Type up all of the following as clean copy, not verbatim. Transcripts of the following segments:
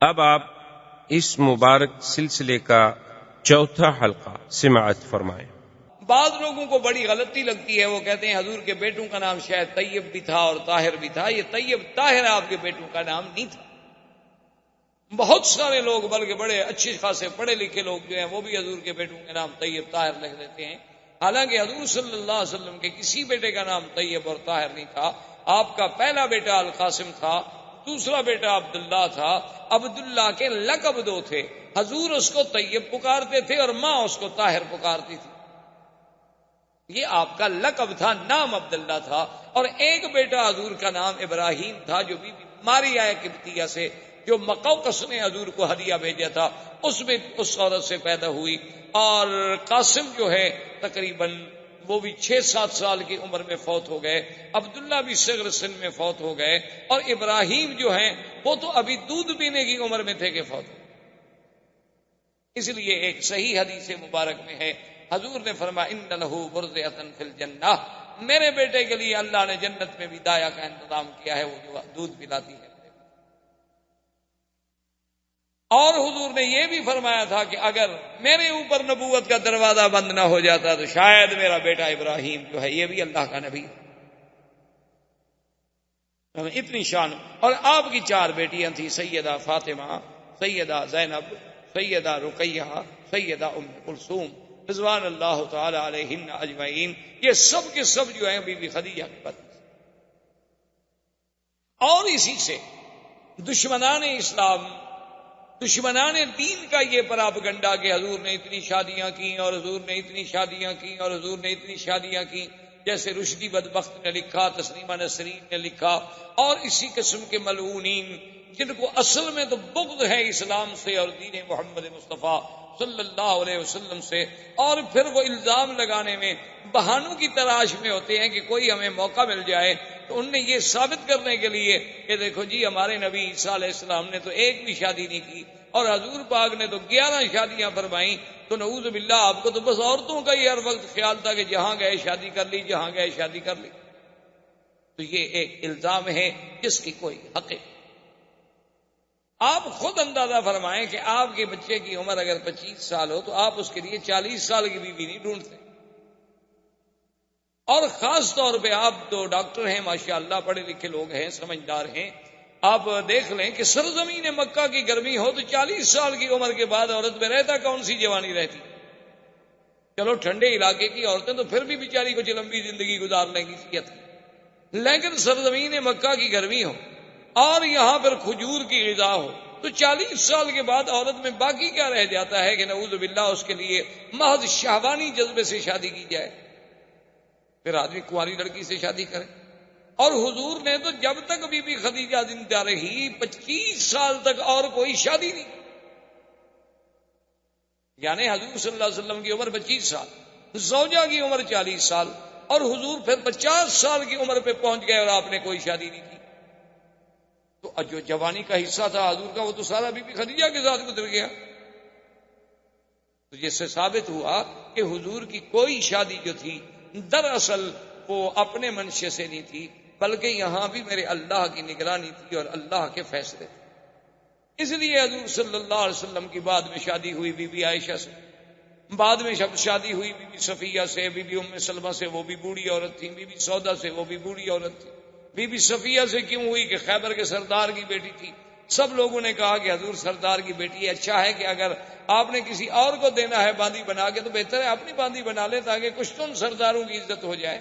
اب آپ اس مبارک سلسلے کا چوتھا حلقہ سماعت فرمائیں۔ بعض لوگوں کو بڑی غلطی لگتی ہے، وہ کہتے ہیں حضور کے بیٹوں کا نام شاید طیب بھی تھا اور طاہر بھی تھا۔ یہ طیب طاہر آپ کے بیٹوں کا نام نہیں تھا۔ بہت سارے لوگ بلکہ بڑے اچھے خاصے پڑھے لکھے لوگ جو ہیں وہ بھی حضور کے بیٹوں کے نام طیب طاہر لکھ دیتے ہیں، حالانکہ حضور صلی اللہ علیہ وسلم کے کسی بیٹے کا نام طیب اور طاہر نہیں تھا۔ آپ کا پہلا بیٹا القاسم تھا، دوسرا بیٹا عبداللہ تھا۔ عبداللہ کے لقب دو تھے، حضور اس کو طیب پکارتے تھے اور ماں اس کو طاہر پکارتی تھی۔ یہ آپ کا لقب تھا، نام عبداللہ تھا۔ اور ایک بیٹا حضور کا نام ابراہیم تھا، جو بی بی ماریا قبطیہ سے، جو مقوقس نے حضور کو ہدیہ بھیجا تھا، اس میں اس عورت سے پیدا ہوئی۔ اور قاسم جو ہے تقریباً وہ بھی 6-7 سال کی عمر میں فوت ہو گئے۔ عبداللہ بھی صغر سن میں فوت ہو گئے، اور ابراہیم جو ہیں وہ تو ابھی دودھ پینے کی عمر میں تھے کہ فوت ہو گئے۔ اس لیے ایک صحیح حدیث مبارک میں ہے، حضور نے فرمایا ان لہ برزۃ فی الجنہ، میرے بیٹے کے لیے اللہ نے جنت میں بھی دایا کا انتظام کیا ہے، وہ جو دودھ پلاتی ہے۔ اور حضور نے یہ بھی فرمایا تھا کہ اگر میرے اوپر نبوت کا دروازہ بند نہ ہو جاتا تو شاید میرا بیٹا ابراہیم جو ہے یہ بھی اللہ کا نبی ہے۔ اتنی شان۔ اور آپ کی 4 بیٹیاں تھیں، سیدہ فاطمہ، سیدہ زینب، سیدہ رقیہ، سیدہ ام کلثوم رضوان اللہ تعالی علیہن اجمعین۔ یہ سب کے سب جو ہیں بی بی خدیجہ کی پتنی۔ اور اسی سے دشمنان اسلام، دشمنان دین کا یہ پراپگنڈا کہ حضور نے اتنی شادیاں کی اور حضور نے اتنی شادیاں کی اور حضور نے اتنی شادیاں کی، جیسے رشدی بدبخت نے لکھا، تسلیمہ نسرین نے لکھا، اور اسی قسم کے ملعونین جن کو اصل میں تو بغض ہے اسلام سے اور دین محمد مصطفیٰ صلی اللہ علیہ وسلم سے، اور پھر وہ الزام لگانے میں بہانوں کی تلاش میں ہوتے ہیں کہ کوئی ہمیں موقع مل جائے تو ان نے یہ ثابت کرنے کے لیے کہ دیکھو جی ہمارے نبی عیسیٰ علیہ السلام نے تو ایک بھی شادی نہیں کی اور حضور پاک نے تو 11 شادیاں فرمائیں، تو نعوذ باللہ آپ کو تو بس عورتوں کا ہی ہر وقت خیال تھا کہ جہاں گئے شادی کر لی، جہاں گئے شادی کر لی۔ تو یہ ایک الزام ہے جس کی کوئی حقیقت۔ آپ خود اندازہ فرمائیں کہ آپ کے بچے کی عمر اگر 25 سال ہو تو آپ اس کے لیے 40 سال کی بیوی نہیں ڈھونڈتے۔ اور خاص طور پہ آپ تو ڈاکٹر ہیں ماشاءاللہ، پڑھے لکھے لوگ ہیں، سمجھدار ہیں، آپ دیکھ لیں کہ سرزمین مکہ کی گرمی ہو تو 40 سال کی عمر کے بعد عورت میں رہتا کون سی جوانی رہتی؟ چلو ٹھنڈے علاقے کی عورتیں تو پھر بھی بیچاری کچھ لمبی زندگی گزار لیں گی صحت کی، لیکن سرزمین مکہ کی گرمی ہو اور یہاں پر کھجور کی غذا ہو تو 40 سال کے بعد عورت میں باقی کیا رہ جاتا ہے کہ نعوذ باللہ اس کے لیے محض شہوانی جذبے سے شادی کی جائے، پھر آدمی کنواری لڑکی سے شادی کرے۔ اور حضور نے تو جب تک بی بی خدیجہ زندہ رہی 25 سال تک اور کوئی شادی نہیں، یعنی حضور صلی اللہ علیہ وسلم کی عمر 25 سال، زوجہ کی عمر 40 سال، اور حضور پھر 50 سال کی عمر پہ پہنچ گئے اور آپ نے کوئی شادی نہیں کی۔ تو جو جوانی کا حصہ تھا حضور کا وہ تو سارا بی بی خدیجہ کے ساتھ گزر گیا۔ تو جس سے ثابت ہوا کہ حضور کی کوئی شادی جو تھی دراصل وہ اپنے منشے سے نہیں تھی، بلکہ یہاں بھی میرے اللہ کی نگرانی تھی اور اللہ کے فیصلے تھے۔ اس لیے حضور صلی اللہ علیہ وسلم کی بعد میں شادی ہوئی بی بی عائشہ سے، بعد میں شادی ہوئی بی بی صفیہ سے، بی بی ام سلمہ سے، وہ بھی بوڑھی عورت تھی، بی بی سودا سے، وہ بھی بوڑھی عورت تھی۔ بی بی صفیہ سے کیوں ہوئی کہ خیبر کے سردار کی بیٹی تھی۔ سب لوگوں نے کہا کہ حضور سردار کی بیٹی ہے، اچھا ہے کہ اگر آپ نے کسی اور کو دینا ہے باندی بنا کے تو بہتر ہے اپنی باندی بنا لے تاکہ کچھ تو ان سرداروں کی عزت ہو جائے۔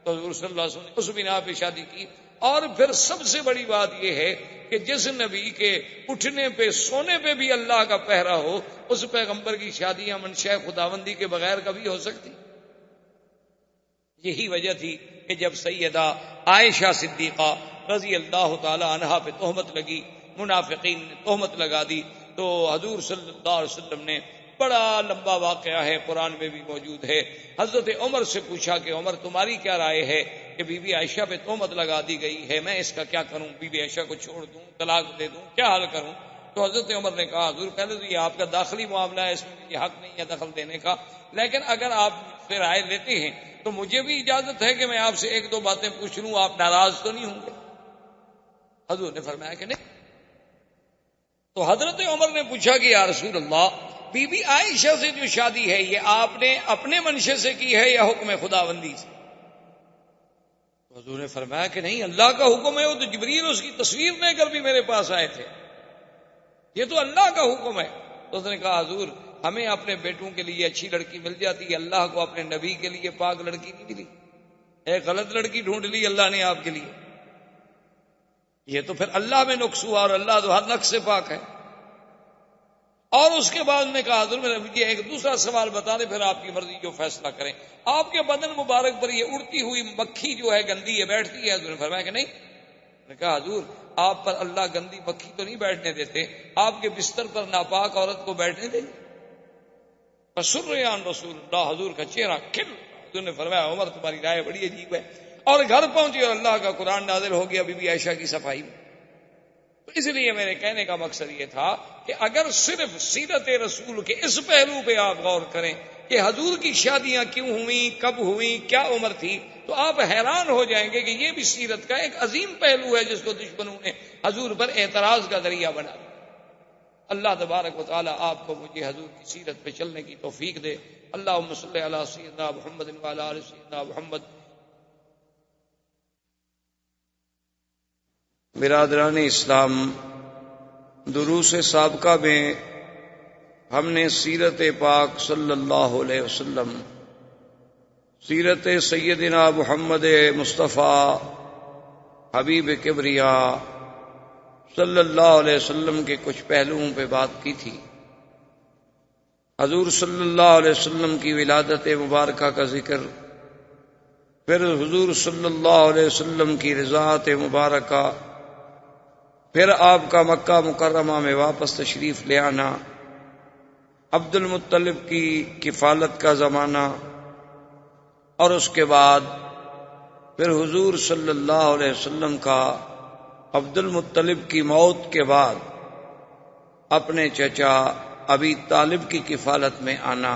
تو حضور صلی اللہ علیہ وسلم نے اس بنا پہ شادی کی۔ اور پھر سب سے بڑی بات یہ ہے کہ جس نبی کے اٹھنے پہ سونے پہ بھی اللہ کا پہرا ہو، اس پیغمبر کی شادیاں منشاء خداوندی کے بغیر کبھی ہو سکتی؟ یہی وجہ تھی کہ جب سیدہ عائشہ صدیقہ رضی اللہ تعالی عنہا پہ تہمت لگی، منافقین نے تہمت لگا دی، تو حضور صلی اللہ علیہ وسلم نے بڑا لمبا واقعہ ہے، قرآن میں بھی موجود ہے، حضرت عمر سے پوچھا کہ عمر تمہاری کیا رائے ہے کہ بی بی عائشہ پہ تہمت لگا دی گئی ہے، میں اس کا کیا کروں؟ بی بی عائشہ کو چھوڑ دوں، طلاق دے دوں، کیا حل کروں؟ تو حضرت عمر نے کہا حضور پہلے تو یہ آپ کا داخلی معاملہ ہے، اس میں مجھے حق نہیں ہے دخل دینے کا، لیکن اگر آپ پھر رائے لیتے ہیں تو مجھے بھی اجازت ہے کہ میں آپ سے 1-2 باتیں پوچھ لوں، آپ ناراض تو نہیں ہوں گے؟ حضور نے فرمایا کہ نہیں۔ تو حضرت عمر نے پوچھا کہ یا رسول اللہ، بی بی عائشہ سے جو شادی ہے یہ آپ نے اپنے منشے سے کی ہے یا حکم خداوندی سے؟ حضور نے فرمایا کہ نہیں، اللہ کا حکم ہے، وہ تو جبریل اس کی تصویر لے کر بھی میرے پاس آئے تھے، یہ تو اللہ کا حکم ہے۔ تو اس نے کہا حضور ہمیں اپنے بیٹوں کے لیے اچھی لڑکی مل جاتی ہے، اللہ کو اپنے نبی کے لیے پاک لڑکی نہیں ملی، ایک غلط لڑکی ڈھونڈ لی اللہ نے آپ کے لیے، یہ تو پھر اللہ میں نقص ہوا، اور اللہ تو ہر نقص سے پاک ہے۔ اور اس کے بعد نے کہا حضور میرے مجھے ایک دوسرا سوال بتا دیں، پھر آپ کی مرضی جو فیصلہ کریں، آپ کے بدن مبارک پر یہ اڑتی ہوئی مکھی جو ہے گندی ہے بیٹھتی ہے؟ حضور نے فرمایا کہ نہیں۔ نے کہا حضور آپ پر اللہ گندی مکھی تو نہیں بیٹھنے دیتے، آپ کے بستر پر ناپاک عورت کو بیٹھنے دیں؟ فسریان رسول اللہ، حضور کا چہرہ کھل۔ حضور نے فرمایا عمر تمہاری رائے بڑی عجیب ہے، اور گھر پہنچے اور اللہ کا قرآن نازل ہو گیا بی بی عائشہ کی صفائی میں۔ تو اس لیے میرے کہنے کا مقصد یہ تھا کہ اگر صرف سیرت رسول کے اس پہلو پہ آپ غور کریں کہ حضور کی شادیاں کیوں ہوئیں، کب ہوئیں، کیا عمر تھی، تو آپ حیران ہو جائیں گے کہ یہ بھی سیرت کا ایک عظیم پہلو ہے جس کو دشمنوں نے حضور پر اعتراض کا ذریعہ بنا دیا۔ اللہ تبارک و تعالی آپ کو مجھے حضور کی سیرت پہ چلنے کی توفیق دے۔ اللہم صلی علی سیدنا محمد وعلی آل سیدنا محمد۔ برادران اسلام، دروس سابقہ میں ہم نے سیرت پاک صلی اللہ علیہ وسلم، سیرت سیدنا محمد مصطفیٰ حبیب کبریا صلی اللہ علیہ وسلم کے کچھ پہلوؤں پہ بات کی تھی۔ حضور صلی اللہ علیہ وسلم کی ولادت مبارکہ کا ذکر، پھر حضور صلی اللہ علیہ وسلم کی رضاعت مبارکہ، پھر آپ کا مکہ مکرمہ میں واپس تشریف لے آنا، عبد المطلب کی کفالت کا زمانہ، اور اس کے بعد پھر حضور صلی اللہ علیہ وسلم کا عبد المطلب کی موت کے بعد اپنے چچا ابی طالب کی کفالت میں آنا،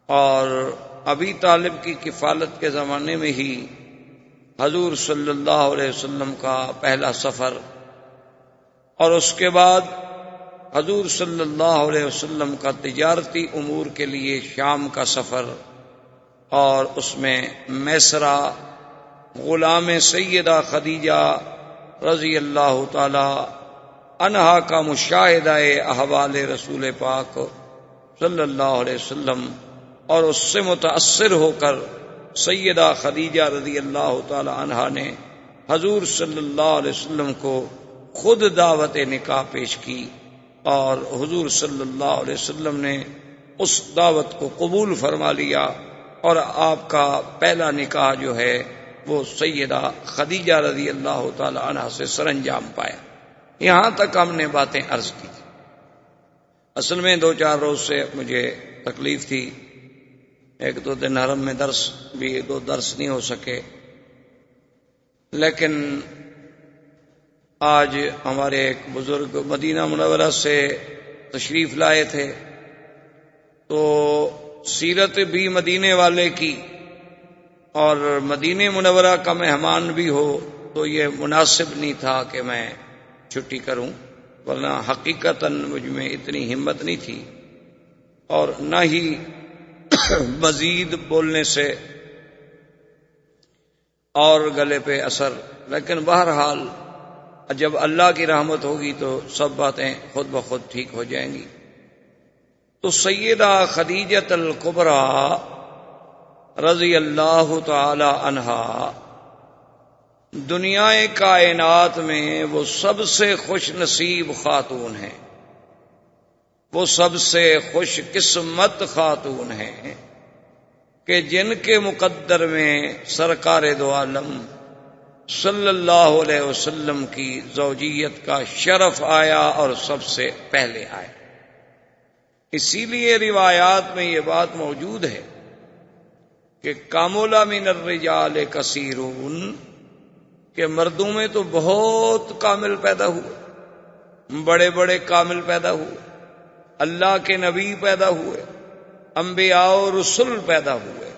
اور ابی طالب کی کفالت کے زمانے میں ہی حضور صلی اللہ علیہ وسلم کا پہلا سفر، اور اس کے بعد حضور صلی اللہ علیہ وسلم کا تجارتی امور کے لیے شام کا سفر، اور اس میں میسرہ غلام سیدہ خدیجہ رضی اللہ تعالی عنہا کا مشاہدہ احوال رسول پاک صلی اللہ علیہ وسلم، اور اس سے متاثر ہو کر سیدہ خدیجہ رضی اللہ تعالی عنہا نے حضور صلی اللہ علیہ وسلم کو خود دعوت نکاح پیش کی، اور حضور صلی اللہ علیہ وسلم نے اس دعوت کو قبول فرما لیا، اور آپ کا پہلا نکاح جو ہے وہ سیدہ خدیجہ رضی اللہ تعالی عنہا سے سر انجام پایا۔ یہاں تک ہم نے باتیں عرض کی تھی۔ اصل میں 2-4 روز سے مجھے تکلیف تھی، 1-2 دن حرم میں درس بھی 2 درس نہیں ہو سکے، لیکن آج ہمارے ایک بزرگ مدینہ منورہ سے تشریف لائے تھے، تو سیرت بھی مدینے والے کی اور مدینہ منورہ کا مہمان بھی ہو، تو یہ مناسب نہیں تھا کہ میں چھٹی کروں، ورنہ حقیقتاً مجھ میں اتنی ہمت نہیں تھی، اور نہ ہی مزید بولنے سے اور گلے پہ اثر، لیکن بہرحال جب اللہ کی رحمت ہوگی تو سب باتیں خود بخود ٹھیک ہو جائیں گی۔ تو سیدہ خدیجہ الکبریٰ رضی اللہ تعالی عنہا دنیا کائنات میں وہ سب سے خوش نصیب خاتون ہیں، وہ سب سے خوش قسمت خاتون ہیں کہ جن کے مقدر میں سرکار دو عالم صلی اللہ علیہ وسلم کی زوجیت کا شرف آیا اور سب سے پہلے آیا۔ اسی لیے روایات میں یہ بات موجود ہے کہ کاملا من الرجال کثیرون، کہ مردوں میں تو بہت کامل پیدا ہوئے، بڑے بڑے کامل پیدا ہوئے، اللہ کے نبی پیدا ہوئے، انبیاء و رسل پیدا ہوئے،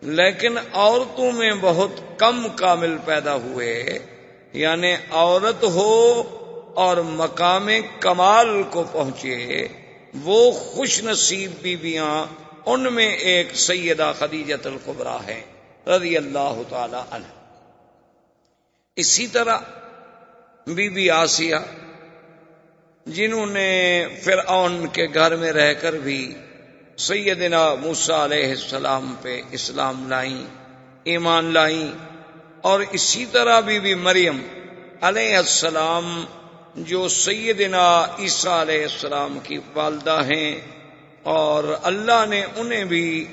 لیکن عورتوں میں بہت کم کامل پیدا ہوئے، یعنی عورت ہو اور مقام کمال کو پہنچے وہ خوش نصیب بیویاں، ان میں ایک سیدہ خدیجہ الکبریٰ ہے رضی اللہ تعالی عنہ۔ اسی طرح بی بی آسیہ، جنہوں نے فرعون کے گھر میں رہ کر بھی سیدنا موسیٰ علیہ السلام پہ اسلام لائیں، ایمان لائیں، اور اسی طرح بی بی مریم علیہ السلام جو سیدنا عیسیٰ علیہ السلام کی والدہ ہیں، اور اللہ نے انہیں بھی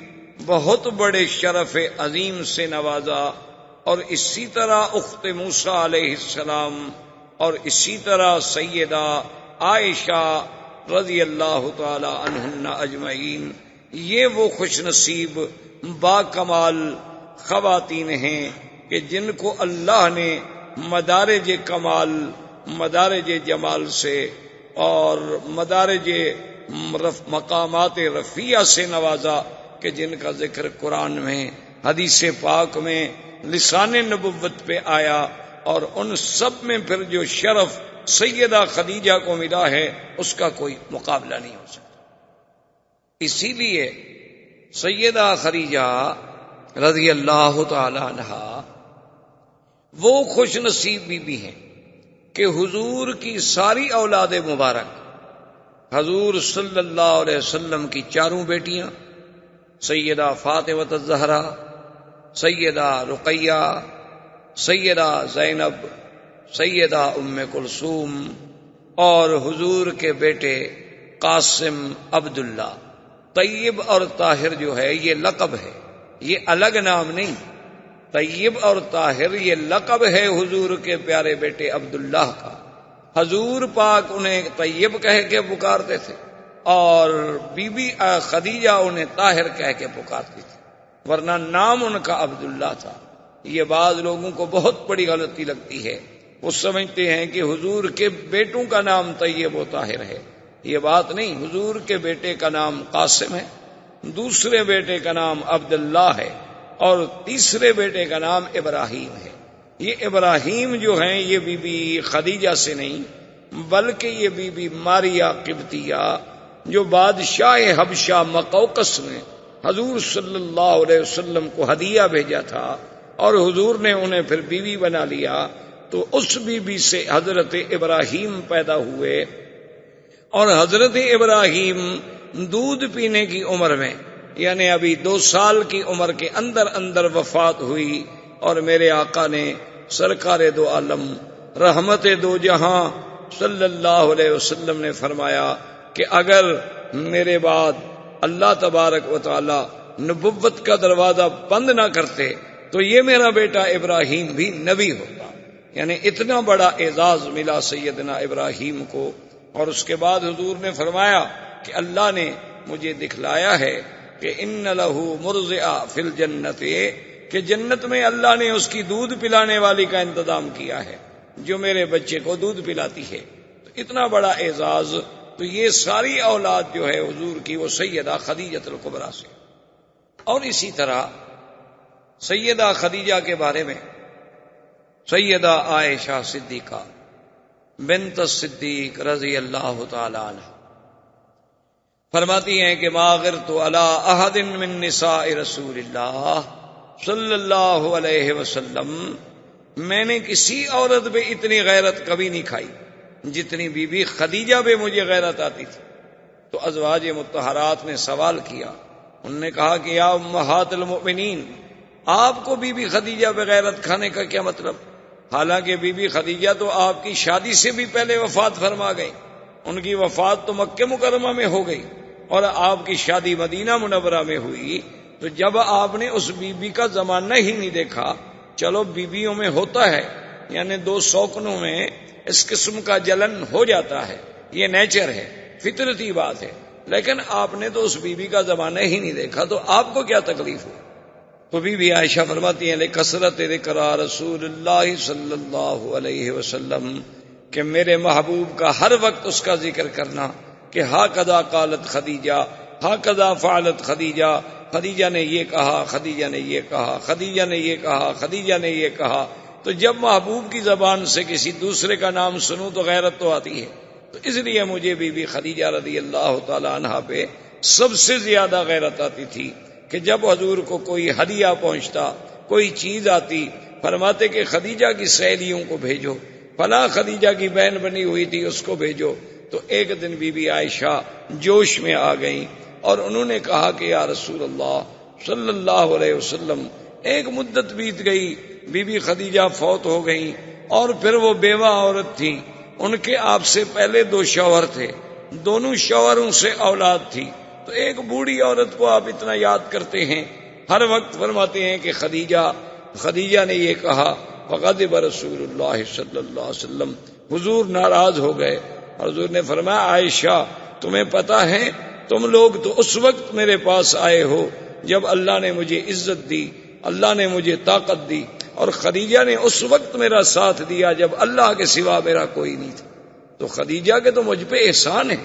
بہت بڑے شرف عظیم سے نوازا، اور اسی طرح اخت موسیٰ علیہ السلام، اور اسی طرح سیدہ عائشہ رضی اللہ تعالی عنہن اجمعین، یہ وہ خوش نصیب با کمال خواتین ہیں کہ جن کو اللہ نے مدارج کمال، مدارج جمال سے اور مدارج مقامات رفیع سے نوازا، کہ جن کا ذکر قرآن میں، حدیث پاک میں، لسان نبوت پہ آیا، اور ان سب میں پھر جو شرف سیدہ خدیجہ کو ملا ہے اس کا کوئی مقابلہ نہیں ہو سکتا۔ اسی لیے سیدہ خدیجہ رضی اللہ تعالی عنہا وہ خوش نصیب بیوی ہیں کہ حضور کی ساری اولاد مبارک، حضور صلی اللہ علیہ وسلم کی چاروں بیٹیاں، سیدہ فاطمہ الزہرا، سیدہ رقیہ، سیدہ زینب، سیدہ ام کلثوم، اور حضور کے بیٹے قاسم، عبداللہ، طیب اور طاہر جو ہے یہ لقب ہے، یہ الگ نام نہیں۔ طیب اور طاہر یہ لقب ہے حضور کے پیارے بیٹے عبداللہ کا۔ حضور پاک انہیں طیب کہہ کے پکارتے تھے، اور بی بی خدیجہ انہیں طاہر کہہ کے پکارتی تھی، ورنہ نام ان کا عبداللہ تھا۔ یہ بعض لوگوں کو بہت بڑی غلطی لگتی ہے، وہ سمجھتے ہیں کہ حضور کے بیٹوں کا نام طیب و طاہر ہے۔ یہ بات نہیں، حضور کے بیٹے کا نام قاسم ہے، دوسرے بیٹے کا نام عبداللہ ہے، اور تیسرے بیٹے کا نام ابراہیم ہے۔ یہ ابراہیم جو ہیں یہ بی بی خدیجہ سے نہیں، بلکہ یہ بی بی ماریہ قبطیہ جو بادشاہ حبشہ مقوقس نے حضور صلی اللہ علیہ وسلم کو ہدیہ بھیجا تھا، اور حضور نے انہیں پھر بیوی بنا لیا، تو اس بیوی سے حضرت ابراہیم پیدا ہوئے، اور حضرت ابراہیم دودھ پینے کی عمر میں، یعنی ابھی 2 سال کی عمر کے اندر اندر وفات ہوئی، اور میرے آقا نے سرکار دو عالم رحمت دو جہاں صلی اللہ علیہ وسلم نے فرمایا کہ اگر میرے بعد اللہ تبارک و تعالی نبوت کا دروازہ بند نہ کرتے تو یہ میرا بیٹا ابراہیم بھی نبی ہوتا۔ یعنی اتنا بڑا اعزاز ملا سیدنا ابراہیم کو۔ اور اس کے بعد حضور نے فرمایا کہ اللہ نے مجھے دکھلایا ہے کہ ان لہو مرضعہ فی الجنت، کہ جنت میں اللہ نے اس کی دودھ پلانے والی کا انتظام کیا ہے جو میرے بچے کو دودھ پلاتی ہے۔ تو اتنا بڑا اعزاز، تو یہ ساری اولاد جو ہے حضور کی وہ سیدہ خدیجہ الکبریٰ سے۔ اور اسی طرح سیدہ خدیجہ کے بارے میں سیدہ عائشہ صدیقہ بنت الصدیق رضی اللہ تعالی عنہ فرماتی ہیں کہ ما غرت علی احد من نساء رسول اللہ صلی اللہ علیہ وسلم، میں نے کسی عورت پہ اتنی غیرت کبھی نہیں کھائی جتنی بی بی خدیجہ پہ مجھے غیرت آتی تھی۔ تو ازواج مطہرات نے سوال کیا، انہوں نے کہا کہ یا امہات المؤمنین، آپ کو بی بی خدیجہ پہ غیرت کھانے کا کیا مطلب؟ حالانکہ بی بی خدیجہ تو آپ کی شادی سے بھی پہلے وفات فرما گئی، ان کی وفات تو مکہ مکرمہ میں ہو گئی، اور آپ کی شادی مدینہ منورہ میں ہوئی۔ تو جب آپ نے اس بی بی کا زمانہ ہی نہیں دیکھا، چلو بیویوں میں ہوتا ہے، یعنی 2 شوقنوں میں اس قسم کا جلن ہو جاتا ہے، یہ نیچر ہے، فطرتی بات ہے، لیکن آپ نے تو اس بی بی کا زمانہ ہی نہیں دیکھا، تو آپ کو کیا تکلیف ہو؟ تو بی بی عائشہ فرماتی ہیں لکثرت ذکر رسول اللہ صلی اللہ علیہ وسلم، کہ میرے محبوب کا ہر وقت اس کا ذکر کرنا کہ ہاکذا قالت خدیجہ، ہاکذا فعلت خدیجہ، خدیجہ نے یہ کہا، خدیجہ نے یہ کہا، خدیجہ نے یہ کہا، خدیجہ نے یہ کہا، تو جب محبوب کی زبان سے کسی دوسرے کا نام سنوں تو غیرت تو آتی ہے. تو اس لیے مجھے بی بی خدیجہ رضی اللہ تعالی عنہا پہ سب سے زیادہ غیرت آتی تھی کہ جب حضور کو کوئی ہدیہ پہنچتا، کوئی چیز آتی، فرماتے کہ خدیجہ کی سہیلیوں کو بھیجو، فلاں خدیجہ کی بہن بنی ہوئی تھی اس کو بھیجو. تو ایک دن بی بی عائشہ جوش میں آ گئیں اور انہوں نے کہا کہ یا رسول اللہ صلی اللہ علیہ وسلم، ایک مدت بیت گئی، بی بی خدیجہ فوت ہو گئیں اور پھر وہ بیوہ عورت تھیں، ان کے آپ سے پہلے 2 شوہر تھے، دونوں شوہروں سے اولاد تھی، تو ایک بوڑھی عورت کو آپ اتنا یاد کرتے ہیں ہر وقت. فرماتے ہیں کہ خدیجہ نے یہ کہا فغضب رسول اللہ صلی اللہ علیہ وسلم، حضور ناراض ہو گئے. حضور نے فرمایا عائشہ تمہیں پتا ہے تم لوگ تو اس وقت میرے پاس آئے ہو جب اللہ نے مجھے عزت دی، اللہ نے مجھے طاقت دی، اور خدیجہ نے اس وقت میرا ساتھ دیا جب اللہ کے سوا میرا کوئی نہیں تھا. تو خدیجہ کے تو مجھ پہ احسان ہے،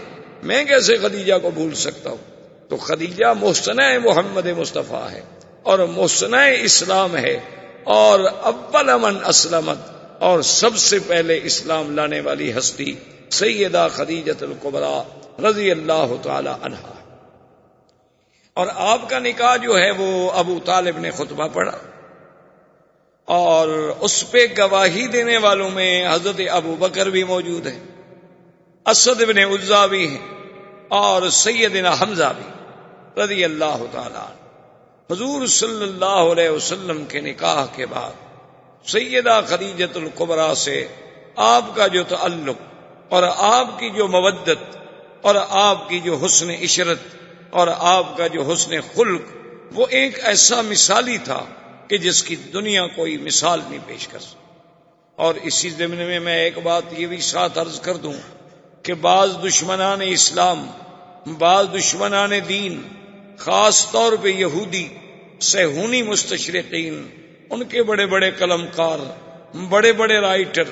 میں کیسے خدیجہ کو بھول سکتا ہوں. تو خدیجہ محسنہ محمد مصطفیٰ ہے اور محسنہ اسلام ہے، اور اول من اسلمت، اور سب سے پہلے اسلام لانے والی ہستی سیدہ خدیجہ الکبریٰ رضی اللہ تعالی عنہا. اور آپ کا نکاح جو ہے وہ ابو طالب نے خطبہ پڑھا، اور اس پہ گواہی دینے والوں میں حضرت ابو بکر بھی موجود ہیں، اسد بن عزا بھی ہیں، اور سیدنا حمزہ بھی رضی اللہ تعالی عنہ. حضور صلی اللہ علیہ وسلم کے نکاح کے بعد سیدہ خدیجہ الکبریٰ سے آپ کا جو تعلق اور آپ کی جو مودت اور آپ کی جو حسن عشرت اور آپ کا جو حسن خلق، وہ ایک ایسا مثالی تھا کہ جس کی دنیا کوئی مثال نہیں پیش کر سکتی. اور اسی ضمن میں میں ایک بات یہ بھی ساتھ عرض کر دوں کہ بعض دشمنان اسلام، بعض دشمنان دین، خاص طور پہ یہودی صہیونی مستشرقین، ان کے بڑے بڑے قلم کار، بڑے بڑے رائٹر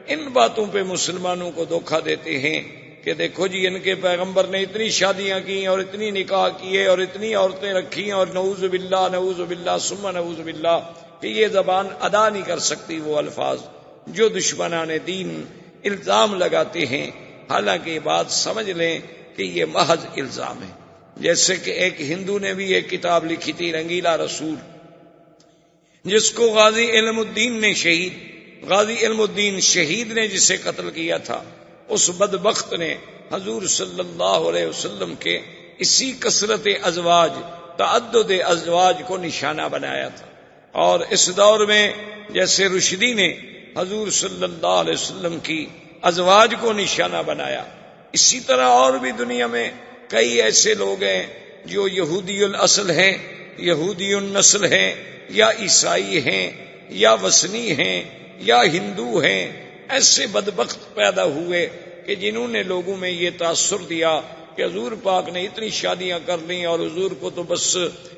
ان باتوں پہ مسلمانوں کو دھوکہ دیتے ہیں کہ دیکھو جی ان کے پیغمبر نے اتنی شادیاں کی اور اتنی نکاح کیے اور اتنی عورتیں رکھی، اور نعوذ باللہ ثم نعوذ باللہ کہ یہ زبان ادا نہیں کر سکتی وہ الفاظ جو دشمنان دین الزام لگاتے ہیں. حالانکہ یہ بات سمجھ لیں کہ یہ محض الزام ہے. جیسے کہ ایک ہندو نے بھی ایک کتاب لکھی تھی رنگیلا رسول، جس کو غازی علم الدین شہید نے جسے قتل کیا تھا، اس بدبخت نے حضور صلی اللہ علیہ وسلم کے اسی کثرت ازواج، تعدد ازواج کو نشانہ بنایا تھا. اور اس دور میں جیسے رشدی نے حضور صلی اللہ علیہ وسلم کی ازواج کو نشانہ بنایا، اسی طرح اور بھی دنیا میں کئی ایسے لوگ ہیں جو یہودی الاصل ہیں، یہودی النسل ہیں، یا عیسائی ہیں، یا وثنی ہیں، یا ہندو ہیں. ایسے بدبخت پیدا ہوئے کہ جنہوں نے لوگوں میں یہ تاثر دیا کہ حضور پاک نے اتنی شادیاں کر لیں اور حضور کو تو بس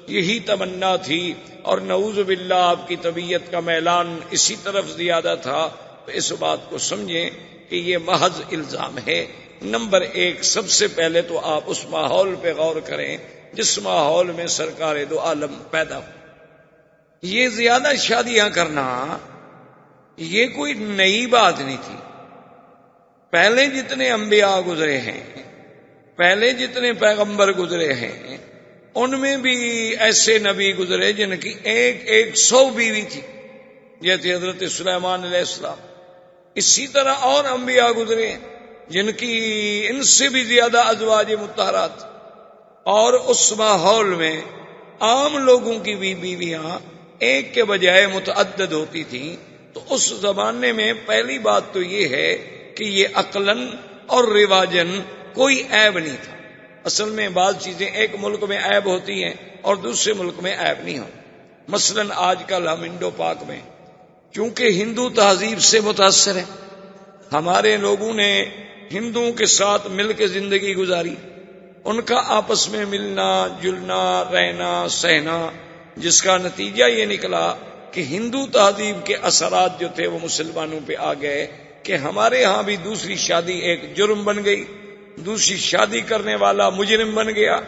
یہی تمنا تھی، اور نعوذ باللہ آپ کی طبیعت کا میلان اسی طرف زیادہ تھا. تو اس بات کو سمجھیں کہ یہ محض الزام ہے. نمبر 1، سب سے پہلے تو آپ اس ماحول پہ غور کریں جس ماحول میں سرکار دو عالم پیدا ہو. یہ زیادہ شادیاں کرنا یہ کوئی نئی بات نہیں تھی. پہلے جتنے انبیاء گزرے ہیں، پہلے جتنے پیغمبر گزرے ہیں، ان میں بھی ایسے نبی گزرے جن کی 100 بیوی تھی، جیسے حضرت سلیمان علیہ السلام. اسی طرح اور انبیاء گزرے ہیں جن کی ان سے بھی زیادہ ازواج مطہرات. اور اس ماحول میں عام لوگوں کی بھی بیویاں ایک کے بجائے متعدد ہوتی تھیں. تو اس زمانے میں پہلی بات تو یہ ہے کہ یہ عقلاً اور رواجاً کوئی عیب نہیں تھا. اصل میں بعض چیزیں ایک ملک میں عیب ہوتی ہیں اور دوسرے ملک میں عیب نہیں ہوتی. مثلاً آج کل ہم انڈو پاک میں چونکہ ہندو تہذیب سے متاثر ہیں، ہمارے لوگوں نے ہندوؤں کے ساتھ مل کے زندگی گزاری، ان کا آپس میں ملنا جلنا رہنا سہنا، جس کا نتیجہ یہ نکلا کہ ہندو تہذیب کے اثرات جو تھے وہ مسلمانوں پہ آ گئے کہ ہمارے ہاں بھی دوسری شادی ایک جرم بن گئی، دوسری شادی کرنے والا مجرم بن گیا،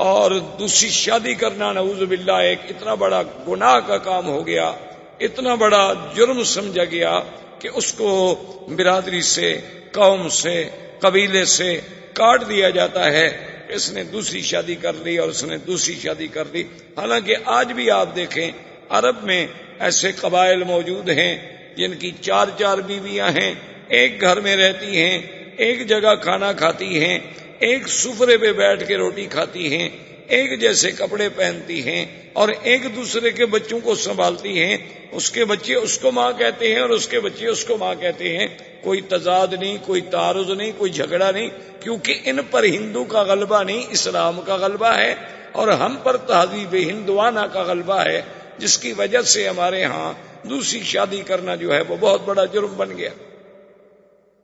اور دوسری شادی کرنا نعوذ باللہ ایک اتنا بڑا گناہ کا کام ہو گیا اتنا بڑا جرم سمجھا گیا کہ اس کو برادری سے، قوم سے، قبیلے سے کاٹ دیا جاتا ہے۔ اس نے دوسری شادی کر لی اور اس نے دوسری شادی کر لی۔ حالانکہ آج بھی آپ دیکھیں عرب میں ایسے قبائل موجود ہیں جن کی 4 بیویاں ہیں، ایک گھر میں رہتی ہیں، ایک جگہ کھانا کھاتی ہیں، ایک سفرے پہ بیٹھ کے روٹی کھاتی ہیں، ایک جیسے کپڑے پہنتی ہیں اور ایک دوسرے کے بچوں کو سنبھالتی ہیں۔ اس کے بچے اس کو ماں کہتے ہیں اور اس کے بچے اس کو ماں کہتے ہیں۔ کوئی تضاد نہیں، کوئی تعارض نہیں، کوئی جھگڑا نہیں، کیونکہ ان پر ہندو کا غلبہ نہیں، اسلام کا غلبہ ہے، اور ہم پر تہذیب ہندوانہ کا غلبہ ہے، جس کی وجہ سے ہمارے ہاں دوسری شادی کرنا جو ہے وہ بہت بڑا جرم بن گیا۔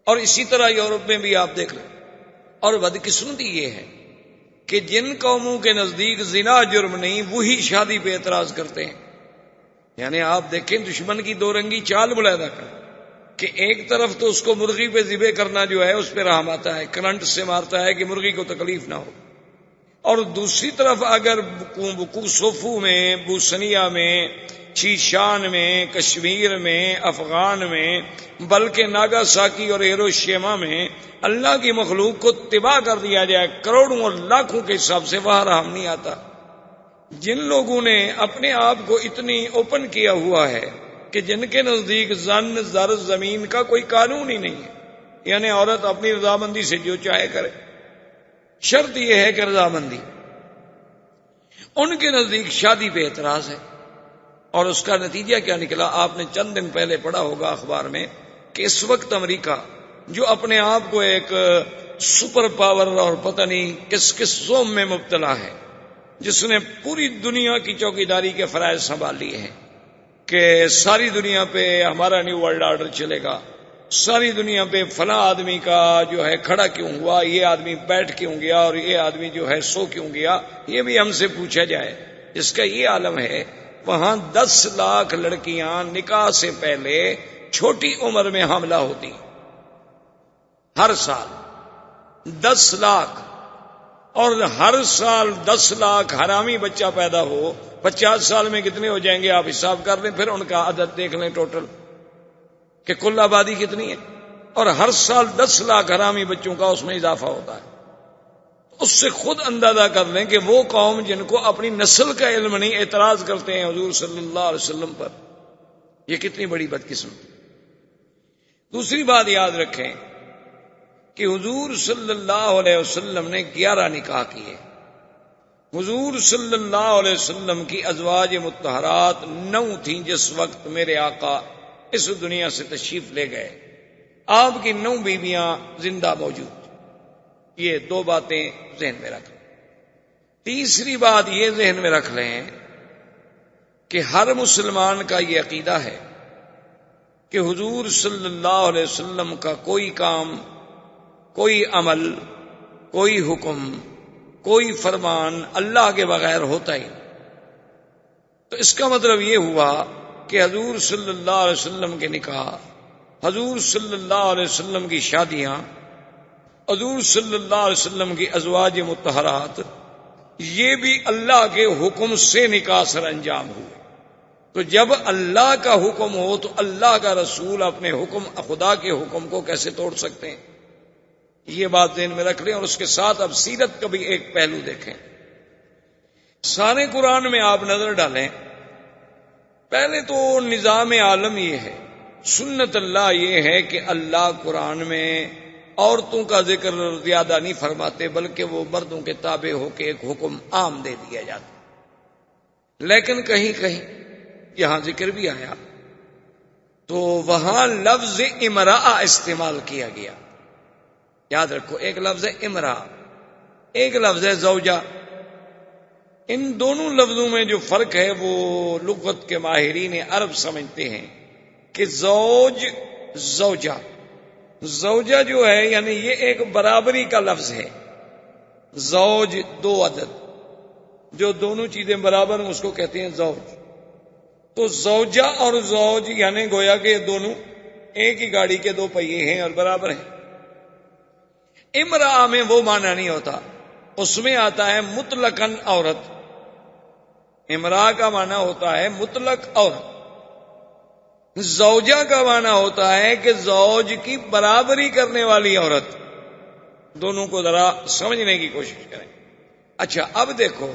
اور اسی طرح یورپ میں بھی آپ دیکھ لیں۔ اور بدقسمتی یہ ہے کہ جن قوموں کے نزدیک زنا جرم نہیں، وہی شادی پہ اعتراض کرتے ہیں۔ یعنی آپ دیکھیں دشمن کی دو رنگی چال ملاحظہ کریں کہ ایک طرف تو اس کو مرغی پہ ذبح کرنا جو ہے اس پہ رحم آتا ہے، کرنٹ سے مارتا ہے کہ مرغی کو تکلیف نہ ہو، اور دوسری طرف اگر کوسوفو میں، بوسنیا میں، چیشان میں، کشمیر میں، افغان میں، بلکہ ناگاساکی اور ہیروشیما میں اللہ کی مخلوق کو تباہ کر دیا جائے کروڑوں اور لاکھوں کے حساب سے، وہاں رحم نہیں آتا۔ جن لوگوں نے اپنے آپ کو اتنی اوپن کیا ہوا ہے کہ جن کے نزدیک زن، زر، زمین کا کوئی قانون ہی نہیں ہے، یعنی عورت اپنی رضامندی سے جو چاہے کرے، شرط یہ ہے کہ رضامندی، ان کے نزدیک شادی پہ اعتراض ہے۔ اور اس کا نتیجہ کیا نکلا؟ آپ نے چند دن پہلے پڑھا ہوگا اخبار میں کہ اس وقت امریکہ جو اپنے آپ کو ایک سپر پاور اور پتہ نہیں کس کس زوم میں مبتلا ہے، جس نے پوری دنیا کی چوکیداری کے فرائض سنبھال لیے ہیں کہ ساری دنیا پہ ہمارا نیو ورلڈ آرڈر چلے گا، ساری دنیا پہ فلاں آدمی کا جو ہے کھڑا کیوں ہوا، یہ آدمی بیٹھ کیوں گیا، اور یہ آدمی جو ہے سو کیوں گیا، یہ بھی ہم سے پوچھا جائے۔ جس کا یہ عالم ہے، وہاں 10 لاکھ لڑکیاں نکاح سے پہلے چھوٹی عمر میں حاملہ ہوتی، ہر سال 10 لاکھ، اور ہر سال 10 لاکھ حرامی بچہ پیدا ہو، 50 سال میں کتنے ہو جائیں گے آپ حساب کر لیں، پھر ان کا عدد دیکھ لیں ٹوٹل کہ کل آبادی کتنی ہے، اور ہر سال 10 لاکھ حرامی بچوں کا اس میں اضافہ ہوتا ہے۔ اس سے خود اندازہ کر لیں کہ وہ قوم جن کو اپنی نسل کا علم نہیں، اعتراض کرتے ہیں حضور صلی اللہ علیہ وسلم پر، یہ کتنی بڑی بدقسمتی۔ دوسری بات یاد رکھیں کہ حضور صلی اللہ علیہ وسلم نے 11 نکاح کیے۔ حضور صلی اللہ علیہ وسلم کی ازواج مطہرات 9 تھیں جس وقت میرے آقا اس دنیا سے تشریف لے گئے۔ آپ کی 9 بیویاں زندہ موجود۔ یہ 2 باتیں ذہن میں رکھ لیں۔ تیسری بات یہ ذہن میں رکھ لیں کہ ہر مسلمان کا یہ عقیدہ ہے کہ حضور صلی اللہ علیہ وسلم کا کوئی کام، کوئی عمل، کوئی حکم، کوئی فرمان اللہ کے بغیر ہوتا ہی نہیں۔ تو اس کا مطلب یہ ہوا کہ حضور صلی اللہ علیہ وسلم کے نکاح، حضور صلی اللہ علیہ وسلم کی شادیاں، حضور صلی اللہ علیہ وسلم کی ازواج مطہرات، یہ بھی اللہ کے حکم سے نکاح سر انجام ہوئے۔ تو جب اللہ کا حکم ہو تو اللہ کا رسول اپنے حکم، خدا کے حکم کو کیسے توڑ سکتے ہیں؟ یہ بات ذہن میں رکھ لیں۔ اور اس کے ساتھ اب سیرت کا بھی ایک پہلو دیکھیں۔ سارے قرآن میں آپ نظر ڈالیں، پہلے تو نظام عالم یہ ہے، سنت اللہ یہ ہے کہ اللہ قرآن میں عورتوں کا ذکر زیادہ نہیں فرماتے، بلکہ وہ مردوں کے تابع ہو کے ایک حکم عام دے دیا جاتا۔ لیکن کہیں کہیں یہاں ذکر بھی آیا تو وہاں لفظ امرأہ استعمال کیا گیا۔ یاد رکھو، ایک لفظ ہے امرأہ، ایک لفظ ہے زوجہ۔ ان دونوں لفظوں میں جو فرق ہے وہ لغت کے ماہرین عرب سمجھتے ہیں کہ زوج، زوجہ، زوجہ جو ہے یعنی یہ ایک برابری کا لفظ ہے۔ زوج 2 عدد، جو دونوں چیزیں برابر ہیں اس کو کہتے ہیں زوج۔ تو زوجہ اور زوج یعنی گویا کہ دونوں ایک ہی گاڑی کے 2 پہیے ہیں اور برابر ہیں۔ امرأہ میں وہ معنی نہیں ہوتا، اس میں آتا ہے مطلقاً عورت۔ امرأہ کا معنی ہوتا ہے مطلق عورت، زوجہ کا معنی ہوتا ہے کہ زوج کی برابری کرنے والی عورت. دونوں کو ذرا سمجھنے کی کوشش کریں. اچھا اب دیکھو،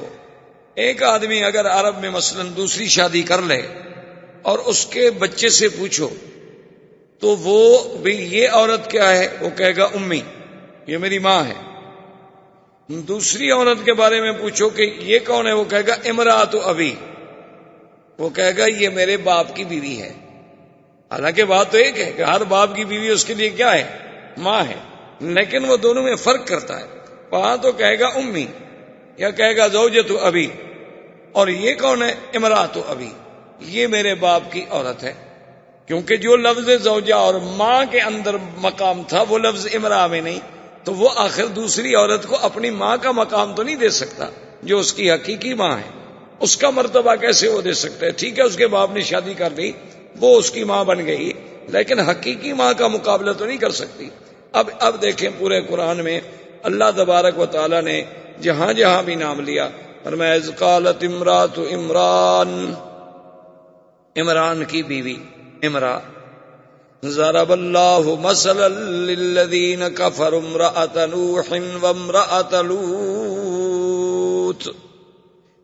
ایک آدمی اگر عرب میں مثلا دوسری شادی کر لے اور اس کے بچے سے پوچھو تو وہ بھی یہ عورت کیا ہے، وہ کہے گا امی، یہ میری ماں ہے. دوسری عورت کے بارے میں پوچھو کہ یہ کون ہے، وہ کہے گا امراۃ ابی، وہ کہے گا یہ میرے باپ کی بیوی ہے. حالانکہ بات تو ایک ہے کہ ہر باپ کی بیوی اس کے لیے کیا ہے، ماں ہے، لیکن وہ دونوں میں فرق کرتا ہے. وہاں تو کہے گا امی یا کہے گا زوجۃ ابی، اور یہ کون ہے، امراۃ ابی، یہ میرے باپ کی عورت ہے. کیونکہ جو لفظ زوجہ اور ماں کے اندر مقام تھا وہ لفظ امرا میں نہیں، تو وہ آخر دوسری عورت کو اپنی ماں کا مقام تو نہیں دے سکتا جو اس کی حقیقی ماں ہے. اس کا مرتبہ کیسے وہ دے سکتا ہے؟ ٹھیک ہے اس کے باپ نے شادی کر لی، وہ اس کی ماں بن گئی، لیکن حقیقی ماں کا مقابلہ تو نہیں کر سکتی. اب دیکھیں پورے قرآن میں اللہ تبارک و تعالی نے جہاں جہاں بھی نام لیا، فرمایا اذ قالت امراۃ عمران، عمران کی بیوی امرا. ضرب اللہ مثلا للذین کفروا امرأۃ نوح وامرأۃ لوط.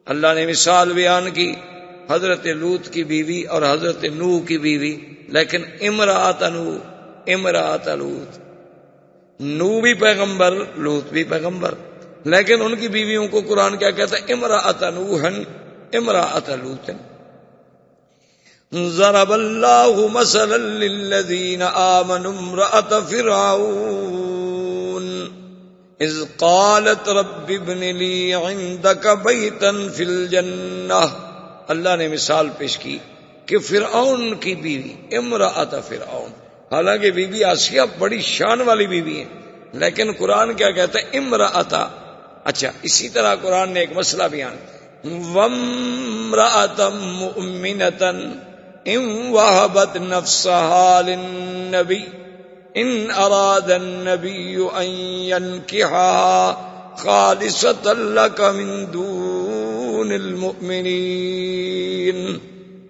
اللہ نے مثال بیان کی حضرت لوط کی بیوی اور حضرت نوح کی بیوی، لیکن امرأۃ نوح، امرأۃ لوط. نوح بھی پیغمبر، لوط بھی پیغمبر، لیکن ان کی بیویوں کو قرآن کیا کہتا ہے، امرأۃ نوح امرأۃ لوط. ضرب اللہ مثلا للذین آمنوا امرأۃ فرعون اذ قالت رب ابن لی عندک بیتا فی الجنہ. اللہ نے مثال پیش کی کہ فرعون کی بیوی امرأۃ فرعون، حالانکہ بی بی آسیہ بڑی شان والی بیوی ہے، لیکن قرآن کیا کہتا ہے، امرأۃ. اچھا اسی طرح قرآن نے ایک مسئلہ بیان، وامرأۃ مؤمنۃ ان وهبت نفسها للنبی ان اراد النبی ان ينكحها خالصة لك من دون المؤمنین.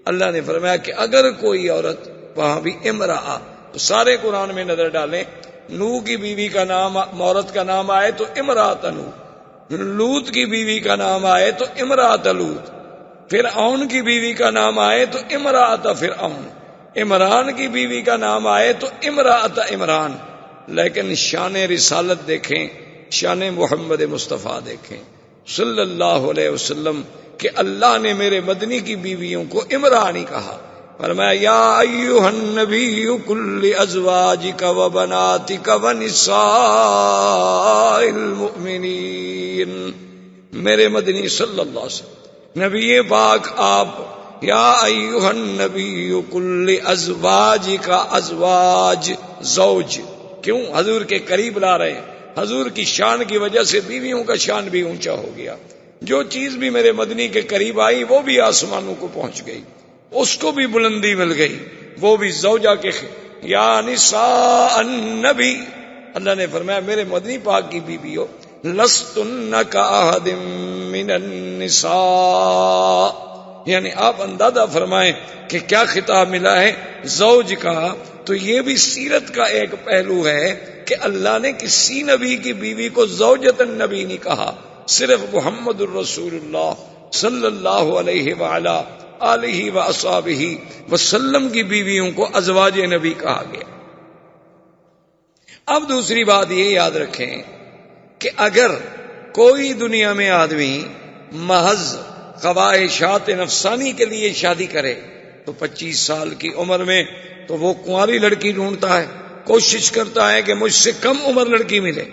اللہ نے فرمایا کہ اگر کوئی عورت، وہاں بھی امرأہ، تو سارے قرآن میں نظر ڈالیں، نوح کی بیوی کا نام، عورت کا نام آئے تو امرأۃ نوح، لوط کی بیوی کا نام آئے تو امرأۃ لوط، فرعون کی بیوی کا نام آئے تو امرأۃ فرعون، عمران کی بیوی کا نام آئے تو امرأۃ عمران. لیکن شان رسالت دیکھیں، شان محمد مصطفیٰ دیکھیں صلی اللہ علیہ وسلم، کہ اللہ نے میرے مدنی کی بیویوں کو عمرانی کہا. فرمایا یا ایھا النبی قل لازواجک وبناتک ونساء المؤمنین. میرے مدنی صلی اللہ علیہ وسلم، نبی پاک آپ، یا ایھا النبی قل لازواجک، ازواج زوج، کیوں حضور کے قریب لا رہے ہیں؟ حضور کی شان کی وجہ سے بیویوں کا شان بھی اونچا ہو گیا. جو چیز بھی میرے مدنی کے قریب آئی وہ بھی آسمانوں کو پہنچ گئی، اس کو بھی بلندی مل گئی، وہ بھی زوجہ کے یا نساء النبی. اللہ نے فرمایا میرے مدنی پاک کی بیویوں، لستن کاحد من النساء، یعنی آپ اندازہ فرمائیں کہ کیا خطاب ملا ہے زوج کا. تو یہ بھی سیرت کا ایک پہلو ہے کہ اللہ نے کسی نبی کی بیوی کو زوجۃ النبی نہیں کہا، صرف محمد الرسول اللہ صلی اللہ علیہ وآلہ آلہ واصحابہ وسلم کی بیویوں کو ازواج نبی کہا گیا. اب دوسری بات یہ یاد رکھیں کہ اگر کوئی دنیا میں آدمی محض خواہشات نفسانی کے لیے شادی کرے تو 25 سال کی عمر میں تو وہ کنواری لڑکی ڈھونڈتا ہے، کوشش کرتا ہے کہ مجھ سے کم عمر لڑکی ملے،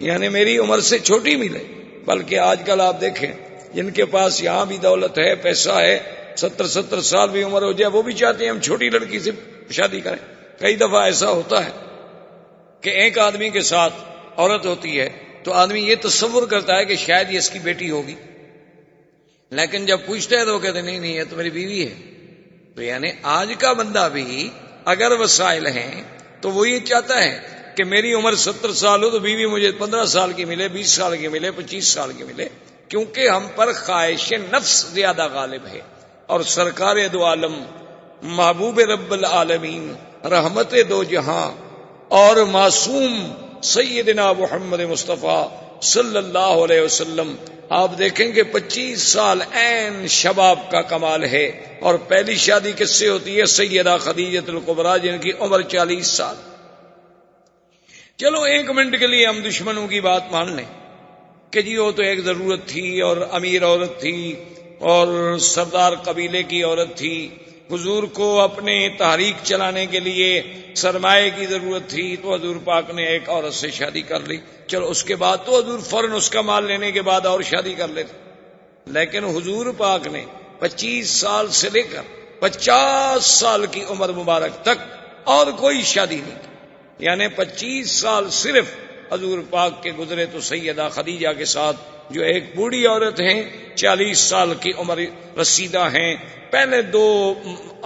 یعنی میری عمر سے چھوٹی ملے. بلکہ آج کل آپ دیکھیں جن کے پاس یہاں بھی دولت ہے، پیسہ ہے، 70 سال بھی عمر ہو جائے وہ بھی چاہتے ہیں ہم چھوٹی لڑکی سے شادی کریں. کئی دفعہ ایسا ہوتا ہے کہ ایک آدمی کے ساتھ عورت ہوتی ہے تو آدمی یہ تصور کرتا ہے کہ شاید یہ اس کی بیٹی ہوگی، لیکن جب پوچھتا ہے تو وہ کہتے ہیں نہیں یہ تو میری بیوی ہے. تو یعنی آج کا بندہ بھی اگر وسائل ہیں تو وہ یہ چاہتا ہے کہ میری عمر 70 سال ہو تو بیوی مجھے 15 سال کی ملے، 20 سال کی ملے، 25 سال کی ملے، کیونکہ ہم پر خواہش نفس زیادہ غالب ہے. اور سرکار دو عالم محبوب رب العالمین، رحمت دو جہاں اور معصوم سیدنا محمد مصطفیٰ صلی اللہ علیہ وسلم، آپ دیکھیں کہ 25 سال عین شباب کا کمال ہے، اور پہلی شادی کس سے ہوتی ہے؟ سیدہ خدیجہ الکبریٰ، جن کی عمر 40 سال۔ چلو 1 منٹ کے لیے ہم دشمنوں کی بات مان لیں کہ جی وہ تو ایک ضرورت تھی اور امیر عورت تھی اور سردار قبیلے کی عورت تھی، حضور کو اپنے تحریک چلانے کے لیے سرمایہ کی ضرورت تھی تو حضور پاک نے ایک عورت سے شادی کر لی، چلو اس کے بعد تو حضور فوراً اس کا مال لینے کے بعد اور شادی کر لیتے، لیکن حضور پاک نے 25 سال سے لے کر 50 سال کی عمر مبارک تک اور کوئی شادی نہیں کی، یعنی 25 سال صرف حضور پاک کے گزرے تو سیدہ خدیجہ کے ساتھ، جو ایک بوڑھی عورت ہیں، 40 سال کی عمر رسیدہ ہیں، پہلے 2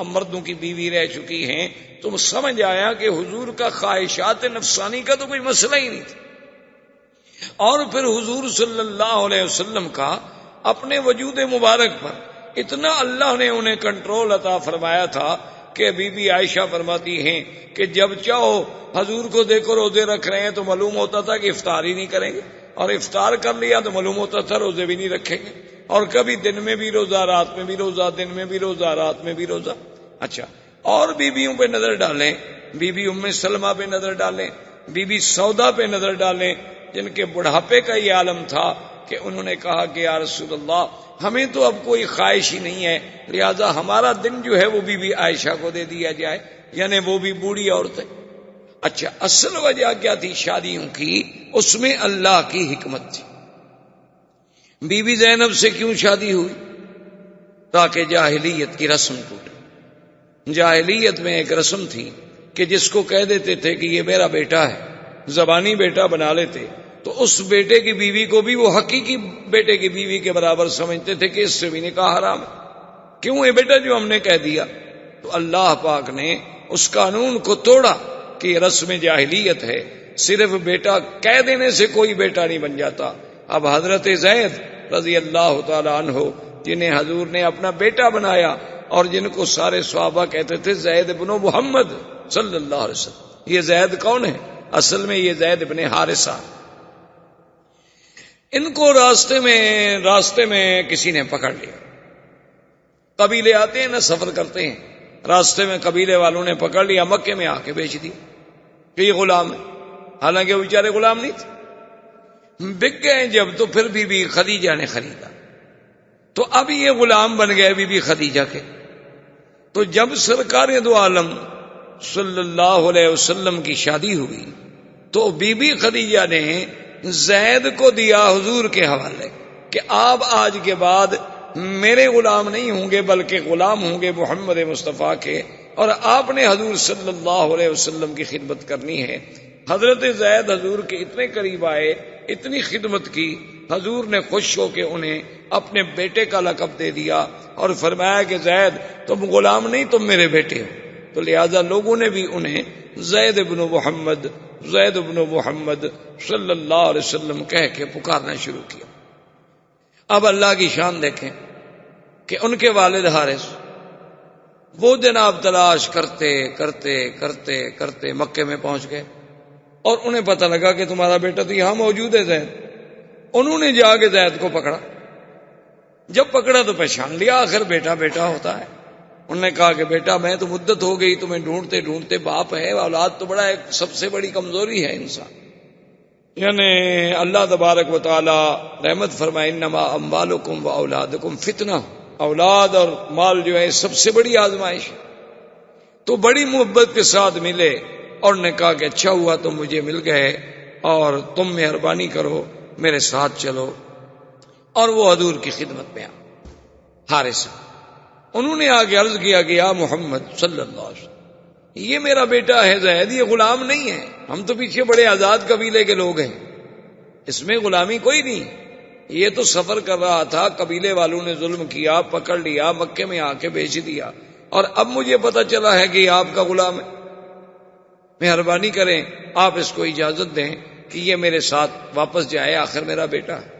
مردوں کی بیوی رہ چکی ہیں، تو سمجھ آیا کہ حضور کا خواہشات نفسانی کا تو کوئی مسئلہ ہی نہیں تھا۔ اور پھر حضور صلی اللہ علیہ وسلم کا اپنے وجود مبارک پر اتنا اللہ نے انہیں کنٹرول عطا فرمایا تھا کہ بی بی عائشہ فرماتی ہیں کہ جب چاہو حضور کو دیکھو روزے رکھ رہے ہیں تو معلوم ہوتا تھا کہ افطار ہی نہیں کریں گے، اور افطار کر لیا تو معلوم ہوتا تھا روزے بھی نہیں رکھیں گے، اور کبھی دن میں بھی روزہ، رات میں بھی روزہ، دن میں بھی روزہ، رات میں بھی روزہ۔ اچھا، اور بیویوں پہ نظر ڈالیں، بی بی ام سلمہ پہ نظر ڈالیں، بی بی سودا پہ نظر ڈالیں، جن کے بڑھاپے کا یہ عالم تھا کہ انہوں نے کہا کہ یا رسول اللہ ہمیں تو اب کوئی خواہش ہی نہیں ہے، لہذا ہمارا دن جو ہے وہ بی بی عائشہ کو دے دیا جائے، یعنی وہ بھی بوڑھی عورت ہے۔ اچھا، اصل وجہ کیا تھی شادیوں کی؟ اس میں اللہ کی حکمت تھی۔ بی بی زینب سے کیوں شادی ہوئی؟ تاکہ جاہلیت کی رسم ٹوٹے۔ جاہلیت میں ایک رسم تھی کہ جس کو کہہ دیتے تھے کہ یہ میرا بیٹا ہے، زبانی بیٹا بنا لیتے، تو اس بیٹے کی بیوی کو بھی وہ حقیقی بیٹے کی بیوی کے برابر سمجھتے تھے کہ اس سے بھی نکاح حرام ہے، کیوں یہ بیٹا جو ہم نے کہہ دیا؟ تو اللہ پاک نے اس قانون کو توڑا کہ یہ رسم جاہلیت ہے، صرف بیٹا کہہ دینے سے کوئی بیٹا نہیں بن جاتا۔ اب حضرت زید رضی اللہ تعالی عنہ، جنہیں حضور نے اپنا بیٹا بنایا اور جن کو سارے صحابہ کہتے تھے زید بن محمد صلی اللہ علیہ وسلم، یہ زید کون ہے؟ اصل میں یہ زید بن حارثہ۔ ان کو راستے میں کسی نے پکڑ لیا۔ قبیلے آتے ہیں نا، سفر کرتے ہیں، راستے میں قبیلے والوں نے پکڑ لیا، مکے میں آ کے بیچ دیا کہ یہ غلام ہے، حالانکہ وہ بیچارے غلام نہیں تھے۔ بک گئے جب تو پھر بی بی خدیجہ نے خریدا، تو اب یہ غلام بن گئے بی بی خدیجہ کے۔ تو جب سرکار دو عالم صلی اللہ علیہ وسلم کی شادی ہوئی تو بی بی خدیجہ نے زید کو دیا حضور کے حوالے کہ آپ آج کے بعد میرے غلام نہیں ہوں گے بلکہ غلام ہوں گے محمد مصطفیٰ کے، اور آپ نے حضور صلی اللہ علیہ وسلم کی خدمت کرنی ہے۔ حضرت زید حضور کے اتنے قریب آئے، اتنی خدمت کی، حضور نے خوش ہو کے انہیں اپنے بیٹے کا لقب دے دیا اور فرمایا کہ زید تم غلام نہیں، تم میرے بیٹے ہو۔ تو لہذا لوگوں نے بھی انہیں زید بن محمد، زید بن محمد صلی اللہ علیہ وسلم کہہ کے پکارنا شروع کیا۔ اب اللہ کی شان دیکھیں کہ ان کے والد حارث وہ جناب تلاش کرتے کرتے کرتے کرتے مکے میں پہنچ گئے، اور انہیں پتہ لگا کہ تمہارا بیٹا تو یہاں موجود ہے زید۔ انہوں نے جا کے زید کو پکڑا، جب پکڑا تو پہچان لیا، آخر بیٹا بیٹا ہوتا ہے۔ انہوں نے کہا کہ بیٹا میں تو مدت ہو گئی تمہیں ڈھونڈتے ڈھونڈتے، باپ ہے، اولاد تو بڑا ایک سب سے بڑی کمزوری ہے انسان، یعنی اللہ تبارک و تعالی رحمت فرمائے انما اموالکم و اولادکم فتنہ، اولاد اور مال جو ہے سب سے بڑی آزمائش۔ تو بڑی محبت کے ساتھ ملے اور نے کہا کہ اچھا ہوا تم مجھے مل گئے اور تم مہربانی کرو میرے ساتھ چلو، اور وہ حضور کی خدمت میں حارث، انہوں نے آگے عرض کیا کہ یا محمد صلی اللہ علیہ وسلم یہ میرا بیٹا ہے زید، یہ غلام نہیں ہے، ہم تو پیچھے بڑے آزاد قبیلے کے لوگ ہیں، اس میں غلامی کوئی نہیں، یہ تو سفر کر رہا تھا، قبیلے والوں نے ظلم کیا، پکڑ لیا، مکے میں آ کے بیچ دیا، اور اب مجھے پتہ چلا ہے کہ یہ آپ کا غلام ہے، مہربانی کریں آپ اس کو اجازت دیں کہ یہ میرے ساتھ واپس جائے، آخر میرا بیٹا ہے۔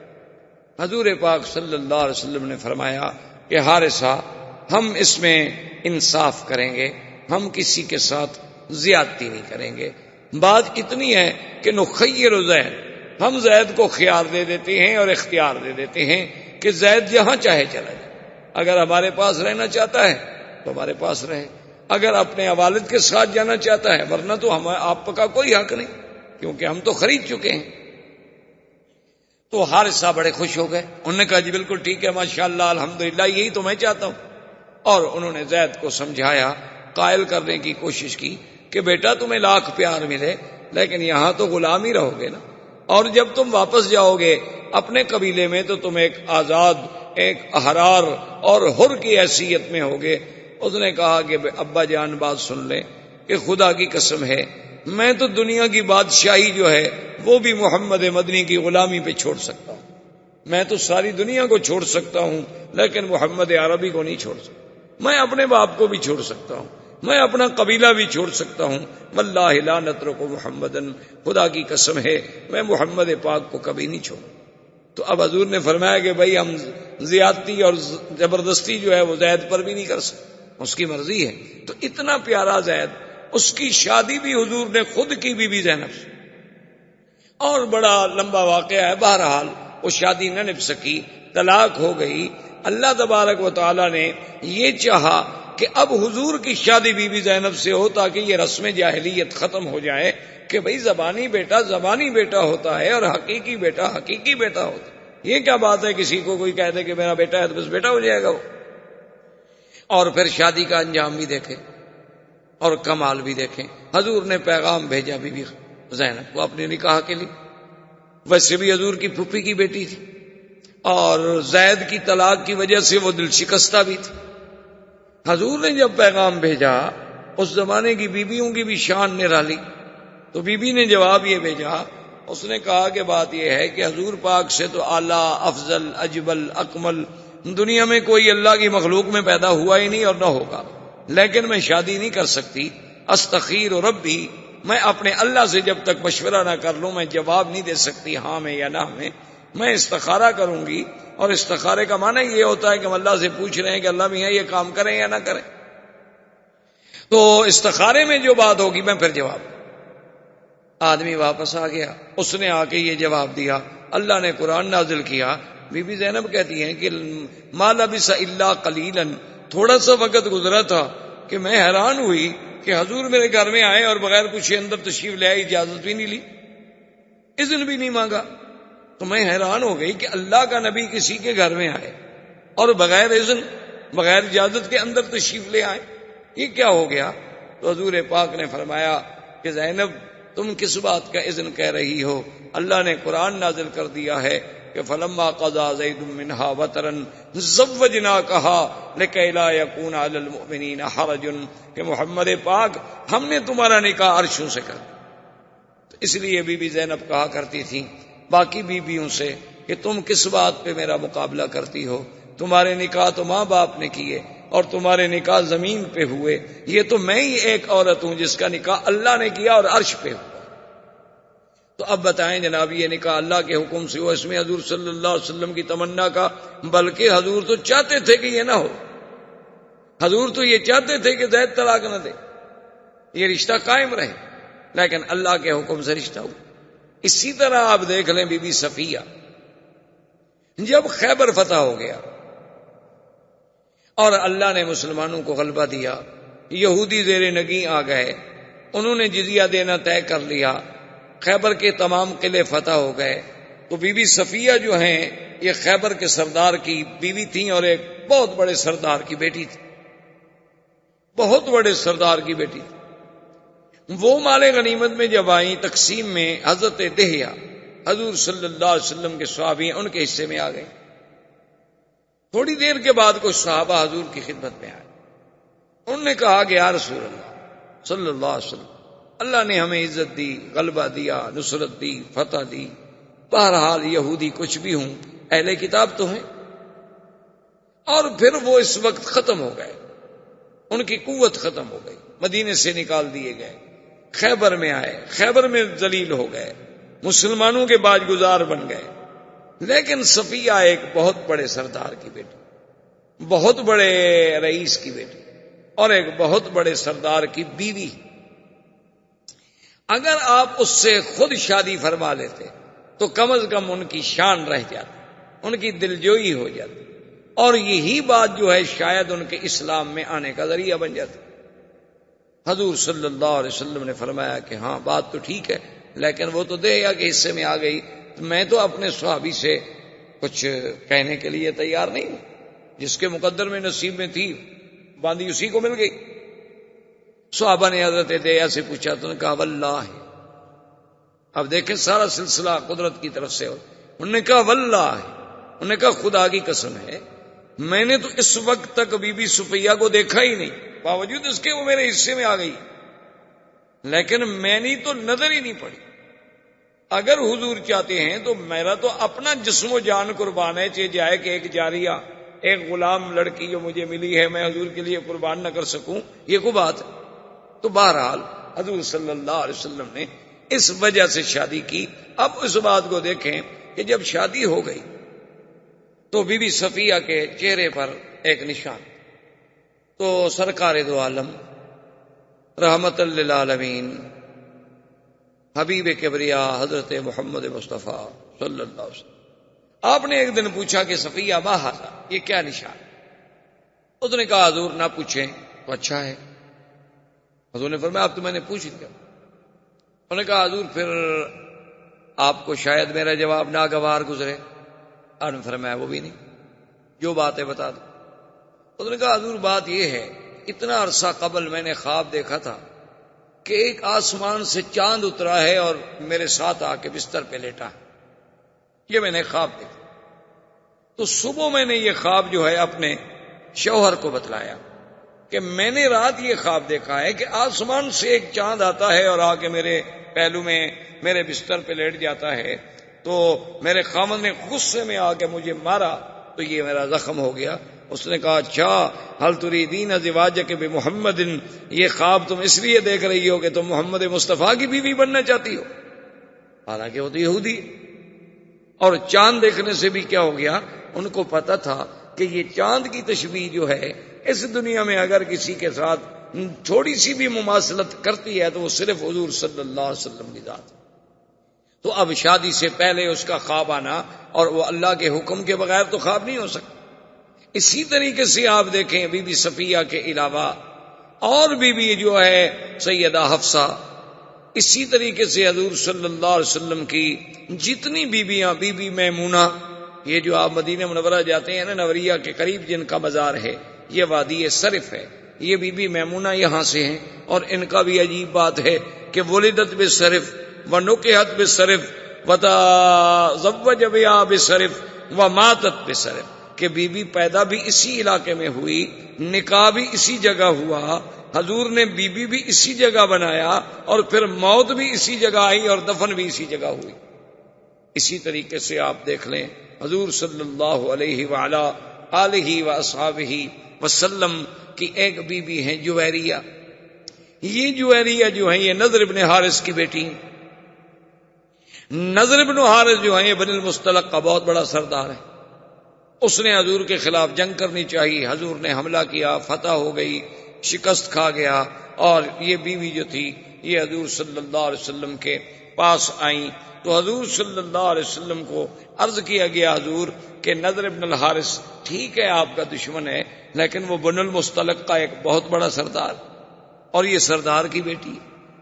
حضور پاک صلی اللہ علیہ وسلم نے فرمایا کہ حارثہ ہم اس میں انصاف کریں گے، ہم کسی کے ساتھ زیادتی نہیں کریں گے۔ بات اتنی ہے کہ نخیر زید، ہم زید کو خیار دے دیتے ہیں اور اختیار دے دیتے ہیں کہ زید جہاں چاہے چلا جائے، اگر ہمارے پاس رہنا چاہتا ہے تو ہمارے پاس رہے، اگر اپنے والد کے ساتھ جانا چاہتا ہے، ورنہ تو آپ کا کوئی حق نہیں، کیونکہ ہم تو خرید چکے ہیں۔ تو حارثہ بڑے خوش ہو گئے، انہوں نے کہا جی بالکل ٹھیک ہے، ماشاءاللہ الحمدللہ، یہی تو میں چاہتا ہوں۔ اور انہوں نے زید کو سمجھایا، قائل کرنے کی کوشش کی کہ بیٹا تمہیں لاکھ پیار ملے لیکن یہاں تو غلام ہی رہو گے نا، اور جب تم واپس جاؤ گے اپنے قبیلے میں تو تم ایک آزاد، ایک احرار اور حر کی حیثیت میں ہوگے۔ اس نے کہا کہ ابا جان بات سن لیں کہ خدا کی قسم ہے میں تو دنیا کی بادشاہی جو ہے وہ بھی محمد مدنی کی غلامی پہ چھوڑ سکتا ہوں، میں تو ساری دنیا کو چھوڑ سکتا ہوں لیکن محمد عربی کو نہیں چھوڑ سکتا، میں اپنے باپ کو بھی چھوڑ سکتا ہوں، میں اپنا قبیلہ بھی چھوڑ سکتا ہوں، واللہ لا نترک محمدن، خدا کی قسم ہے میں محمد پاک کو کبھی نہیں چھوڑوں۔ تو اب حضور نے فرمایا کہ بھائی ہم زیادتی اور زبردستی جو ہے وہ زید پر بھی نہیں کر سکتے، اس کی مرضی ہے۔ تو اتنا پیارا زید، اس کی شادی بھی حضور نے خود کی بی زینب سے، اور بڑا لمبا واقعہ ہے، بہرحال وہ شادی نہ نبھ سکی، طلاق ہو گئی۔ اللہ تبارک و تعالی نے یہ چاہا کہ اب حضور کی شادی بی زینب سے ہو تاکہ یہ رسم جاہلیت ختم ہو جائے کہ بھئی زبانی بیٹا زبانی بیٹا ہوتا ہے اور حقیقی بیٹا حقیقی بیٹا ہوتا ہے۔ یہ کیا بات ہے کسی کو کوئی کہہ دے کہ میرا بیٹا ہے تو بس بیٹا ہو جائے گا وہ۔ اور پھر شادی کا انجام بھی دیکھیں اور کمال بھی دیکھیں۔ حضور نے پیغام بھیجا بی زینب کو اپنے نکاح کے لیے، ویسے بھی حضور کی پھوپھی کی بیٹی تھی اور زید کی طلاق کی وجہ سے وہ دل شکستہ بھی تھی۔ حضور نے جب پیغام بھیجا، اس زمانے کی بیویوں کی بھی شان نرالی، تو بی بی نے جواب یہ بھیجا، اس نے کہا کہ بات یہ ہے کہ حضور پاک سے تو اعلیٰ افضل اجبل اکمل دنیا میں کوئی اللہ کی مخلوق میں پیدا ہوا ہی نہیں اور نہ ہوگا، لیکن میں شادی نہیں کر سکتی، استخیر ربی، میں اپنے اللہ سے جب تک مشورہ نہ کر لوں میں جواب نہیں دے سکتی ہاں میں یا نہ میں استخارہ کروں گی، اور استخارے کا معنی یہ ہوتا ہے کہ ہم اللہ سے پوچھ رہے ہیں کہ اللہ میاں یہ کام کریں یا نہ کریں، تو استخارے میں جو بات ہوگی میں پھر جواب۔ آدمی واپس آ گیا، اس نے آ کے یہ جواب دیا، اللہ نے قرآن نازل کیا۔ بی بی زینب کہتی ہیں کہ ما لبث الا قلیلا، تھوڑا سا وقت گزرا تھا کہ میں حیران ہوئی کہ حضور میرے گھر میں آئے اور بغیر پوچھے اندر تشریف لے آئے، اجازت بھی نہیں لی، اذن بھی نہیں مانگا۔ تو میں حیران ہو گئی کہ اللہ کا نبی کسی کے گھر میں آئے اور بغیر اذن بغیر اجازت کے اندر تشریف لے آئے، یہ کیا ہو گیا؟ تو حضور پاک نے فرمایا کہ زینب تم کس بات کا اذن کہہ رہی ہو؟ اللہ نے قرآن نازل کر دیا ہے کہ فلما قضا زید منہا وطرا زوجناکہا لکی لا یکون علی المؤمنین حرج، کہ محمد پاک ہم نے تمہارا نکاح عرشوں سے کر دیا۔ تو اس لیے بی بی زینب کہا کرتی تھی باقی بیویوں سے کہ تم کس بات پہ میرا مقابلہ کرتی ہو؟ تمہارے نکاح تو ماں باپ نے کیے اور تمہارے نکاح زمین پہ ہوئے، یہ تو میں ہی ایک عورت ہوں جس کا نکاح اللہ نے کیا اور عرش پہ ہوا۔ تو اب بتائیں جناب، یہ نکاح اللہ کے حکم سے ہوا، اس میں حضور صلی اللہ علیہ وسلم کی تمنا کا، بلکہ حضور تو چاہتے تھے کہ یہ نہ ہو، حضور تو یہ چاہتے تھے کہ زید طلاق نہ دے، یہ رشتہ قائم رہے، لیکن اللہ کے حکم سے رشتہ ہوا۔ اسی طرح آپ دیکھ لیں بی بی صفیہ، جب خیبر فتح ہو گیا اور اللہ نے مسلمانوں کو غلبہ دیا، یہودی زیر نگیں آ گئے، انہوں نے جزیہ دینا طے کر لیا، خیبر کے تمام قلعے فتح ہو گئے، تو بی بی صفیہ جو ہیں یہ خیبر کے سردار کی بیوی تھیں اور ایک بہت بڑے سردار کی بیٹی تھی، بہت بڑے سردار کی بیٹی تھی۔ وہ مال غنیمت میں جب آئیں تقسیم میں، حضرت دہیہ حضور صلی اللہ علیہ وسلم کے صحابی ہیں ان کے حصے میں آ گئے۔ تھوڑی دیر کے بعد کچھ صحابہ حضور کی خدمت میں آئے، انہوں نے کہا کہ یا رسول اللہ صلی اللہ علیہ وسلم، اللہ نے ہمیں عزت دی، غلبہ دیا، نصرت دی، فتح دی، بہرحال یہودی کچھ بھی ہوں اہل کتاب تو ہیں، اور پھر وہ اس وقت ختم ہو گئے، ان کی قوت ختم ہو گئی، مدینے سے نکال دیے گئے، خیبر میں آئے، خیبر میں ذلیل ہو گئے، مسلمانوں کے باج گزار بن گئے، لیکن صفیہ ایک بہت بڑے سردار کی بیٹی، بہت بڑے رئیس کی بیٹی اور ایک بہت بڑے سردار کی بیوی. اگر آپ اس سے خود شادی فرما لیتے تو کم از کم ان کی شان رہ جاتی, ان کی دلجوئی ہو جاتی, اور یہی بات جو ہے شاید ان کے اسلام میں آنے کا ذریعہ بن جاتی. حضور صلی اللہ علیہ وسلم نے فرمایا کہ ہاں بات تو ٹھیک ہے, لیکن وہ تو دہیا کے حصے میں آ گئی, میں تو اپنے صحابی سے کچھ کہنے کے لیے تیار نہیں ہوں. جس کے مقدر میں نصیب میں تھی باندھی اسی کو مل گئی. صحابہ نے حضرت دہیا سے پوچھا تو نے کہا واللہ. اب دیکھیں سارا سلسلہ قدرت کی طرف سے. انہوں نے کہا واللہ, انہوں نے کہا خدا کی قسم ہے میں نے تو اس وقت تک بی بی صفیہ کو دیکھا ہی نہیں, باوجود اس کے وہ میرے حصے میں آ گئی, لیکن میں نے تو نظر ہی نہیں پڑی. اگر حضور چاہتے ہیں تو میرا تو اپنا جسم و جان قربان ہے, چاہے جائے کہ ایک جاریہ, ایک غلام لڑکی جو مجھے ملی ہے میں حضور کے لیے قربان نہ کر سکوں, یہ کوئی بات ہے. تو بہرحال حضور صلی اللہ علیہ وسلم نے اس وجہ سے شادی کی. اب اس بات کو دیکھیں کہ جب شادی ہو گئی تو بی بی صفیہ کے چہرے پر ایک نشان, تو سرکار دو عالم رحمت للعالمین حبیب کبریا حضرت محمد مصطفیٰ صلی اللہ علیہ وسلم, آپ نے ایک دن پوچھا کہ صفیہ ما ھذا, یہ کیا نشان؟ اس نے کہا حضور نہ پوچھیں تو اچھا ہے. حضور نے فرمایا اب تو میں نے پوچھ لیا. انہوں نے کہا حضور پھر آپ کو شاید میرا جواب ناگوار گزرے. آپ نے فرمایا وہ بھی نہیں, جو بات ہے بتا دو. انہوں نے کہا حضور بات یہ ہے اتنا عرصہ قبل میں نے خواب دیکھا تھا کہ ایک آسمان سے چاند اترا ہے اور میرے ساتھ آ کے بستر پہ لیٹا ہے, یہ میں نے خواب دیکھا. تو صبح میں نے یہ خواب جو ہے اپنے شوہر کو بتلایا کہ میں نے رات یہ خواب دیکھا ہے کہ آسمان سے ایک چاند آتا ہے اور آ کے میرے پہلو میں میرے بستر پہ لیٹ جاتا ہے, تو میرے خامن نے غصے میں آ کے مجھے مارا تو یہ میرا زخم ہو گیا. اس نے کہا اچھا حل تریدین ازواجک بمحمد, یہ خواب تم اس لیے دیکھ رہی ہو کہ تم محمد مصطفیٰ کی بیوی بننا چاہتی ہو, حالانکہ وہ تو یہودی. اور چاند دیکھنے سے بھی کیا ہو گیا, ان کو پتا تھا کہ یہ چاند کی تشبیہ جو ہے اس دنیا میں اگر کسی کے ساتھ تھوڑی سی بھی مماثلت کرتی ہے تو وہ صرف حضور صلی اللہ علیہ وسلم کی ذات. تو اب شادی سے پہلے اس کا خواب آنا اور وہ اللہ کے حکم کے بغیر تو خواب نہیں ہو سکتا. اسی طریقے سے آپ دیکھیں بی بی صفیہ کے علاوہ اور بی جو ہے سیدہ حفصہ, اسی طریقے سے حضور صلی اللہ علیہ وسلم کی جتنی بیویاں, بی بی میمونہ, یہ جو آپ مدینہ منورہ جاتے ہیں نا نوریہ کے قریب جن کا مزار ہے, یہ وادی صرف ہے, یہ بی بی میمونہ یہاں سے ہیں. اور ان کا بھی عجیب بات ہے کہ ولدت بصرف ونکحت بصرف وتزوج بها بصرف وماتت بصرف, کہ بی بی پیدا بھی اسی علاقے میں ہوئی, نکاح بھی اسی جگہ ہوا, حضور نے بی بی بھی اسی جگہ بنایا, اور پھر موت بھی اسی جگہ آئی اور دفن بھی اسی جگہ ہوئی. اسی طریقے سے آپ دیکھ لیں حضور صلی اللہ علیہ وعلا آلہ واصحابہ وسلم کی ایک بی بی ہیں جویریہ. یہ جویریہ جو ہیں یہ نضر بن حارث کی بیٹی. نضر بن حارث جو ہیں یہ بن المصطلق کا بہت بڑا سردار ہے. اس نے حضور کے خلاف جنگ کرنی چاہیے, حضور نے حملہ کیا, فتح ہو گئی, شکست کھا گیا, اور یہ بیوی جو تھی یہ حضور صلی اللہ علیہ وسلم کے پاس آئیں. تو حضور صلی اللہ علیہ وسلم کو عرض کیا گیا حضور کہ نضر بن الحارث ٹھیک ہے آپ کا دشمن ہے, لیکن وہ بن المصطلق کا ایک بہت بڑا سردار, اور یہ سردار کی بیٹی,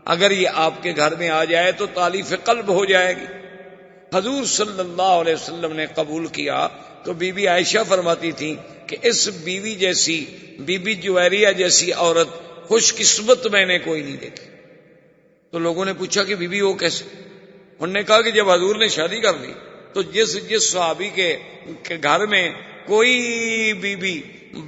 اگر یہ آپ کے گھر میں آ جائے تو تالیف قلب ہو جائے گی. حضور صلی اللہ علیہ وسلم نے قبول کیا. تو بی بی عائشہ فرماتی تھی کہ اس بیوی جیسی, بی بی جویریہ جیسی عورت خوش قسمت میں نے کوئی نہیں دیکھی. تو لوگوں نے پوچھا کہ بی بی وہ کیسے؟ انہوں نے کہا کہ جب حضور نے شادی کر لی تو جس صحابی کے گھر میں کوئی بی بی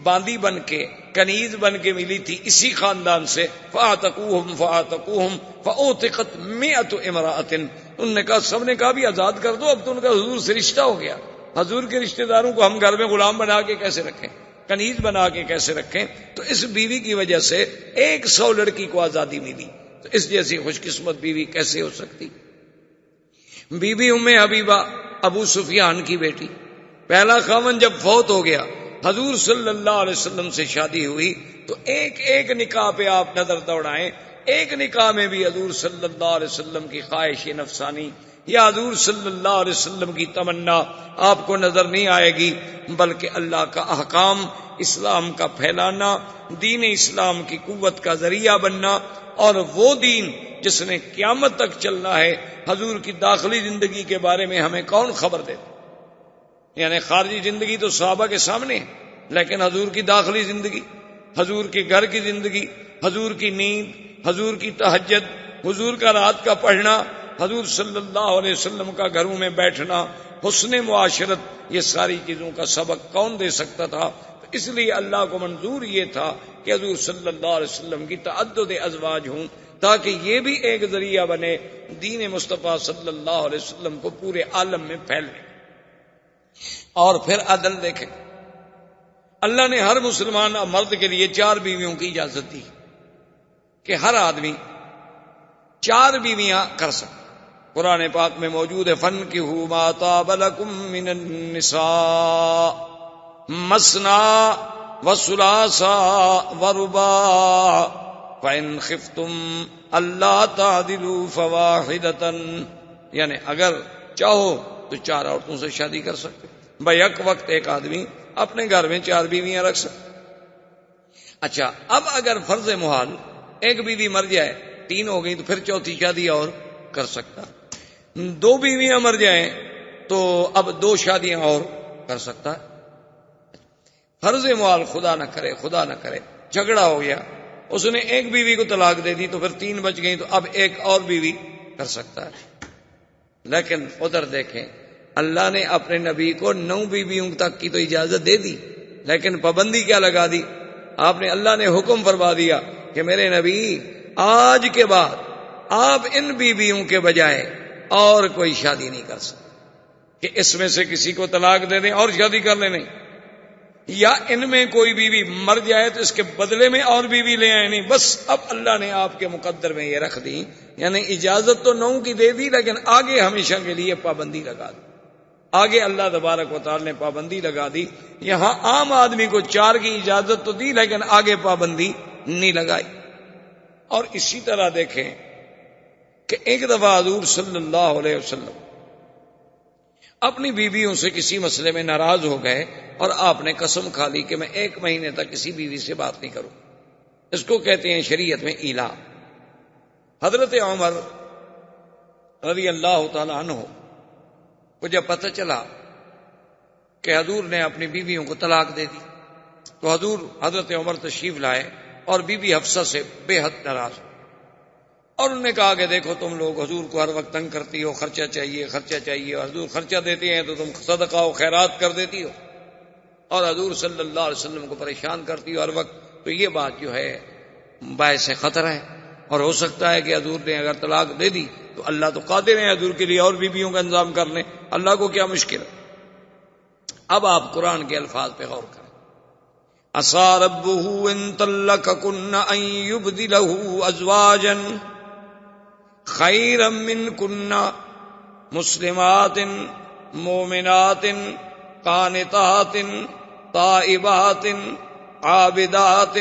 باندی بن کے, کنیز بن کے ملی تھی اسی خاندان سے, فَآتَقُوهُمْ فَأُوتِقَتْ مِئَةُ امْرَأَةٍ, انہوں نے کہا سب نے کہا بھی آزاد کر دو, اب تو ان کا حضور سے رشتہ ہو گیا. حضور کے رشتہ داروں کو ہم گھر میں غلام بنا کے کیسے رکھیں, کنیز بنا کے کیسے رکھیں؟ تو اس بیوی کی وجہ سے 100 لڑکی کو آزادی ملی. تو اس جیسی خوش قسمت بیوی کیسے ہو سکتی؟ بی بی ام حبیبہ ابو سفیان کی بیٹی, پہلا خاوند جب فوت ہو گیا حضور صلی اللہ علیہ وسلم سے شادی ہوئی تو ایک ایک نکاح پہ آپ نظر دوڑائیں، ایک نکاح میں بھی حضور صلی اللہ علیہ وسلم کی خواہش نفسانی یا حضور صلی اللہ علیہ وسلم کی تمنا آپ کو نظر نہیں آئے گی، بلکہ اللہ کا احکام، اسلام کا پھیلانا، دین اسلام کی قوت کا ذریعہ بننا، اور وہ دین جس نے قیامت تک چلنا ہے۔ حضور کی داخلی زندگی کے بارے میں ہمیں کون خبر دیتا؟ یعنی خارجی زندگی تو صحابہ کے سامنے ہے، لیکن حضور کی داخلی زندگی، حضور کے گھر کی زندگی، حضور کی نیند، حضور کی تہجد، حضور کا رات کا پڑھنا، حضور صلی اللہ علیہ وسلم کا گھروں میں بیٹھنا، حسن معاشرت، یہ ساری چیزوں کا سبق کون دے سکتا تھا؟ اس لیے اللہ کو منظور یہ تھا کہ حضور صلی اللہ علیہ وسلم کی تعدد ازواج ہوں، تاکہ یہ بھی ایک ذریعہ بنے دین مصطفیٰ صلی اللہ علیہ وسلم کو پورے عالم میں پھیلنے۔ اور پھر عدل دیکھیں، اللہ نے ہر مسلمان مرد کے لیے 4 بیویوں کی اجازت دی کہ ہر آدمی 4 بیویاں کر سکتا۔ قرآن پاک میں موجود ہے، فَانكِحُوا مَا طَابَ لَكُم مِّنَ النِّسَاءِ مَثْنَىٰ وَثُلَاثَ وَرُبَاعَ فَإِنْ خِفْتُمْ أَلَّا تَعْدِلُوا فَوَاحِدَةً، یعنی اگر چاہو تو 4 عورتوں سے شادی کر سکتے، بھائی یک وقت ایک آدمی اپنے گھر میں 4 بیویاں رکھ سکتے۔ اچھا، اب اگر فرض محال ایک بیوی مر جائے، 3 ہو گئی، تو پھر 4تھی شادی اور کر سکتا۔ 2 بیویاں مر جائیں تو اب 2 شادیاں اور کر سکتا ہے۔ فرض محال خدا نہ کرے جھگڑا ہو گیا، اس نے ایک بیوی کو طلاق دے دی، تو پھر 3 بچ گئی، تو اب ایک اور بیوی کر سکتا ہے۔ لیکن ادھر دیکھیں، اللہ نے اپنے نبی کو 9 بیویوں تک کی تو اجازت دے دی، لیکن پابندی کیا لگا دی؟ اللہ نے حکم فرما دیا کہ میرے نبی آج کے بعد آپ ان بیویوں کے بجائے اور کوئی شادی نہیں کر سکتے، کہ اس میں سے کسی کو طلاق دے دیں اور شادی کر لیں، نہیں، یا ان میں کوئی بیوی مر جائے تو اس کے بدلے میں اور بیوی لے آئے، نہیں، بس اب اللہ نے آپ کے مقدر میں یہ رکھ دی، یعنی اجازت تو 9 کی دے دی، لیکن آگے ہمیشہ کے لیے پابندی لگا دی۔ آگے اللہ تبارک و تعالی نے پابندی لگا دی۔ یہاں عام آدمی کو 4 کی اجازت تو دی، لیکن آگے پابندی نہیں لگائی۔ اور اسی طرح دیکھیں کہ ایک دفعہ حضور صلی اللہ علیہ وسلم اپنی بیویوں سے کسی مسئلے میں ناراض ہو گئے، اور آپ نے قسم کھا لی کہ میں 1 مہینے تک کسی بیوی سے بات نہیں کروں۔ اس کو کہتے ہیں شریعت میں ایلا۔ حضرت عمر رضی اللہ تعالی عنہ کو جب پتہ چلا کہ حضور نے اپنی بیویوں کو طلاق دے دی، تو حضرت عمر تشریف لائے اور بی بی حفصہ سے بے حد ناراض، اور انہوں نے کہا کہ دیکھو تم لوگ حضور کو ہر وقت تنگ کرتی ہو، خرچہ چاہیے، اور حضور خرچہ دیتے ہیں تو تم صدقہ و خیرات کر دیتی ہو، اور حضور صلی اللہ علیہ وسلم کو پریشان کرتی ہو ہر وقت، تو یہ بات جو ہے باعث خطرہ ہے، اور ہو سکتا ہے کہ حضور نے اگر طلاق دے دی تو اللہ تو قادر ہے حضور کے لیے اور بیویوں کا انتظام کر لیں، اللہ کو کیا مشکل ہے۔ اب آپ قرآن کے الفاظ پہ غور کریں، عَسَىٰ رَبُّهُ إِن طَلَّقَكُنَّ أَن يُبْدِلَهُ أَزْوَاجًا خَيْرًا مِّنكُنَّ مُسْلِمَاتٍ مُؤْمِنَاتٍ قَانِتَاتٍ تَائِبَاتٍ عَابِدَاتٍ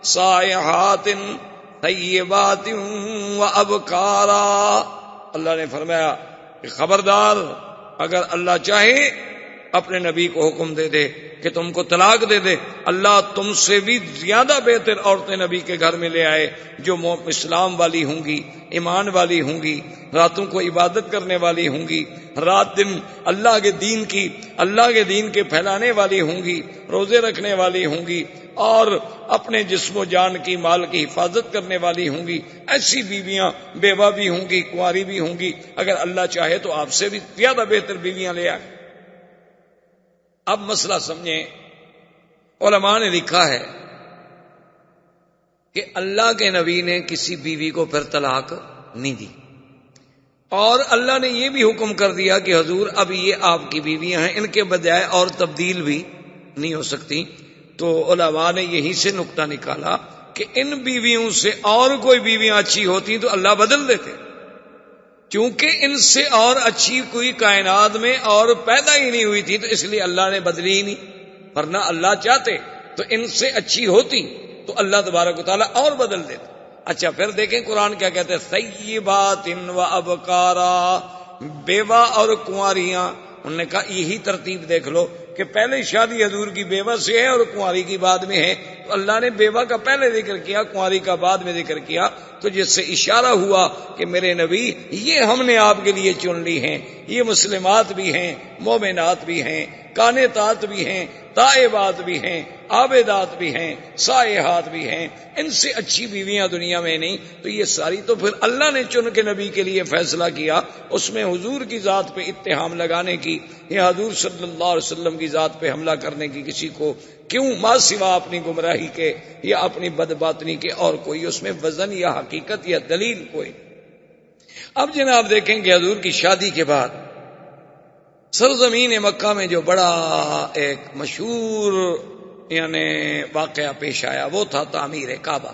سَائِحَاتٍ طیبات و ابکارا۔ اللہ نے فرمایا کہ خبردار، اگر اللہ چاہے اپنے نبی کو حکم دے دے کہ تم کو طلاق دے دے، اللہ تم سے بھی زیادہ بہتر عورتیں نبی کے گھر میں لے آئے، جو اسلام والی ہوں گی، ایمان والی ہوں گی، راتوں کو عبادت کرنے والی ہوں گی، رات دن اللہ کے دین کے پھیلانے والی ہوں گی، روزے رکھنے والی ہوں گی، اور اپنے جسم و جان کی مال کی حفاظت کرنے والی ہوں گی۔ ایسی بیویاں بیوہ بھی ہوں گی، کنواری بھی ہوں گی، اگر اللہ چاہے تو آپ سے بھی زیادہ بہتر بیویاں لے آئے۔ اب مسئلہ سمجھیں، علماء نے لکھا ہے کہ اللہ کے نبی نے کسی بیوی کو پھر طلاق نہیں دی، اور اللہ نے یہ بھی حکم کر دیا کہ حضور اب یہ آپ کی بیویاں ہیں، ان کے بجائے اور تبدیل بھی نہیں ہو سکتی۔ تو علماء نے یہیں سے نقطہ نکالا کہ ان بیویوں سے اور کوئی بیویاں اچھی ہوتی تو اللہ بدل دیتے، چونکہ ان سے اور اچھی کوئی کائنات میں اور پیدا ہی نہیں ہوئی تھی، تو اس لیے اللہ نے بدلی ہی نہیں۔ ورنہ اللہ چاہتے تو ان سے اچھی ہوتی تو اللہ تبارک و تعالیٰ اور بدل دیتے. اچھا پھر دیکھیں قرآن کیا کہتے ہیں، طیبات و ابکارا، بیوہ اور کنواریاں. انہوں نے کہا یہی ترتیب دیکھ لو کہ پہلے شادی حضور کی بیوہ سے ہے اور کنواری کی بعد میں ہے، تو اللہ نے بیوہ کا پہلے ذکر کیا، کنواری کا بعد میں ذکر کیا، تو جس سے اشارہ ہوا کہ میرے نبی یہ ہم نے آپ کے لیے چن لی ہیں، یہ مسلمات بھی ہیں، مومنات بھی ہیں، قانتات بھی ہیں، تائبات بھی ہیں، عابدات بھی ہیں، سائحات بھی ہیں، ان سے اچھی بیویاں دنیا میں نہیں. تو یہ ساری تو پھر اللہ نے چن کے نبی کے لیے فیصلہ کیا. اس میں حضور کی ذات پہ اتہام لگانے کی یا حضور صلی اللہ علیہ وسلم کی ذات پہ حملہ کرنے کی کسی کو کیوں، ما سوا اپنی گمراہی کے یا اپنی بدباطنی کے اور کوئی اس میں وزن یا حقیقت یا دلیل کوئی. اب جناب دیکھیں کہ حضور کی شادی کے بعد سرزمین مکہ میں جو بڑا ایک مشہور یعنی واقعہ پیش آیا وہ تھا تعمیر کعبہ.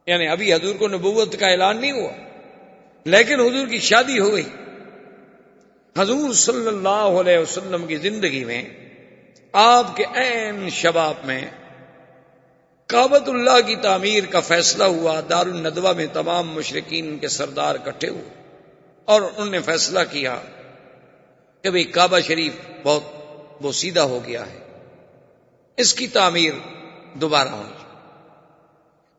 یعنی ابھی حضور کو نبوت کا اعلان نہیں ہوا لیکن حضور کی شادی ہو گئی. حضور صلی اللہ علیہ وسلم کی زندگی میں آپ کے عین شباب میں کعبۃ اللہ کی تعمیر کا فیصلہ ہوا. دار الندوہ میں تمام مشرکین کے سردار اکٹھے ہوئے اور انہوں نے فیصلہ کیا کہ بھئی کعبہ شریف بہت بوسیدہ ہو گیا ہے، اس کی تعمیر دوبارہ ہونی